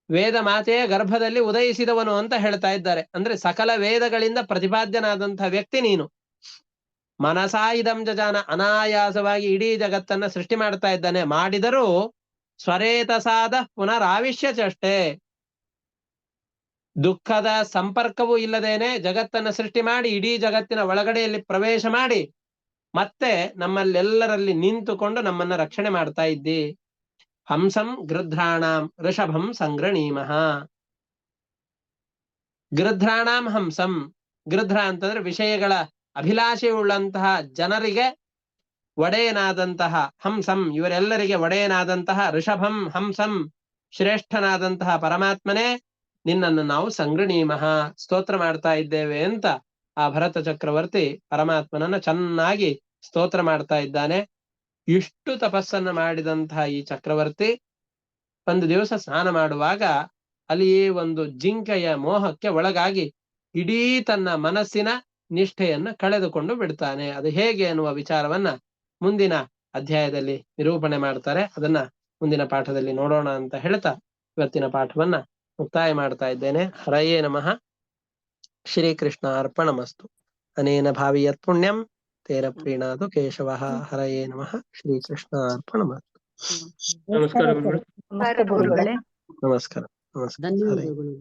ವೇದ ಮಾತೆಯ ಗರ್ಭದಲ್ಲಿ ಉದಯಿಸಿದವನು ಅಂತ ಹೇಳ್ತಾ ಇದ್ದಾರೆ. ಅಂದ್ರೆ ಸಕಲ ವೇದಗಳಿಂದ ಪ್ರತಿಪಾದ್ಯನಾದಂತಹ ವ್ಯಕ್ತಿ ನೀನು. ಮನಸಾ ಇದಂ ಜಜಾನ, ಅನಾಯಾಸವಾಗಿ ಇಡೀ ಜಗತ್ತನ್ನ ಸೃಷ್ಟಿ ಮಾಡ್ತಾ ಇದ್ದಾನೆ. ಮಾಡಿದರೂ ಸ್ವರೇತಸಾದ ಪುನರಾವಿಶ್ಯ ಚಷ್ಟೆ, ದುಃಖದ ಸಂಪರ್ಕವೂ ಇಲ್ಲದೇನೆ ಜಗತ್ತನ್ನ ಸೃಷ್ಟಿ ಮಾಡಿ ಇಡೀ ಜಗತ್ತಿನ ಒಳಗಡೆಯಲ್ಲಿ ಪ್ರವೇಶ ಮಾಡಿ ಮತ್ತೆ ನಮ್ಮಲ್ಲೆಲ್ಲರಲ್ಲಿ ನಿಂತುಕೊಂಡು ನಮ್ಮನ್ನ ರಕ್ಷಣೆ ಮಾಡ್ತಾ ಇದ್ದಿ. ಹಂಸಂ ಗೃಧ್ರಾಣಾಂ ಋಷಭಂ ಸಂಗ್ರಣೀಮಃ. ಗೃಧ್ರಾಣಾಂ ಹಂಸಂ, ಗೃಧ್ರ ಅಂತಂದ್ರೆ ವಿಷಯಗಳ ಅಭಿಲಾಷೆ ಉಳ್ಳಂತಹ ಜನರಿಗೆ ಒಡೆಯನಾದಂತಹ ಹಂಸಂ, ಇವರೆಲ್ಲರಿಗೆ ಒಡೆಯನಾದಂತಹ ಋಷಭಂ ಹಂಸಂ, ಶ್ರೇಷ್ಠನಾದಂತಹ ಪರಮಾತ್ಮನೇ, ನಿನ್ನನ್ನು ನಾವು ಸಂಗೃಣೀಮಃ, ಸ್ತೋತ್ರ ಮಾಡ್ತಾ ಇದ್ದೇವೆ ಅಂತ ಆ ಭರತ ಚಕ್ರವರ್ತಿ ಪರಮಾತ್ಮನನ್ನ ಚೆನ್ನಾಗಿ ಸ್ತೋತ್ರ ಮಾಡ್ತಾ ಇದ್ದಾನೆ. ಇಷ್ಟು ತಪಸ್ಸನ್ನ ಮಾಡಿದಂತಹ ಈ ಚಕ್ರವರ್ತಿ ಒಂದು ದಿವಸ ಸ್ನಾನ ಮಾಡುವಾಗ ಅಲ್ಲಿಯೇ ಒಂದು ಜಿಂಕೆಯ ಮೋಹಕ್ಕೆ ಒಳಗಾಗಿ ಇಡೀ ತನ್ನ ಮನಸ್ಸಿನ ನಿಷ್ಠೆಯನ್ನ ಕಳೆದುಕೊಂಡು ಬಿಡ್ತಾನೆ. ಅದು ಹೇಗೆ ಅನ್ನುವ ವಿಚಾರವನ್ನ ಮುಂದಿನ ಅಧ್ಯಾಯದಲ್ಲಿ ನಿರೂಪಣೆ ಮಾಡ್ತಾರೆ. ಅದನ್ನ ಮುಂದಿನ ಪಾಠದಲ್ಲಿ ನೋಡೋಣ ಅಂತ ಹೇಳ್ತಾ ಇವತ್ತಿನ ಪಾಠವನ್ನ ಮುಕ್ತಾಯ ಮಾಡ್ತಾ ಇದ್ದೇನೆ. ಹರಯೇ ನಮಃ. ಶ್ರೀಕೃಷ್ಣ ಅರ್ಪಣಮಸ್ತು. ಅನೇನ ಭಾವಿ ಯತ್ ಪುಣ್ಯಂ ತೇರ ಪ್ರೀಣಾದು ಕೇಶವಃ. ಹರಯೇ ನಮಃ. ಶ್ರೀಕೃಷ್ಣ ಅರ್ಪಣಮಸ್ತು. ನಮಸ್ಕಾರ. ಗುರುಗಳೇ. ನಮಸ್ಕಾರ. ಧನ್ಯವಾದಗಳು.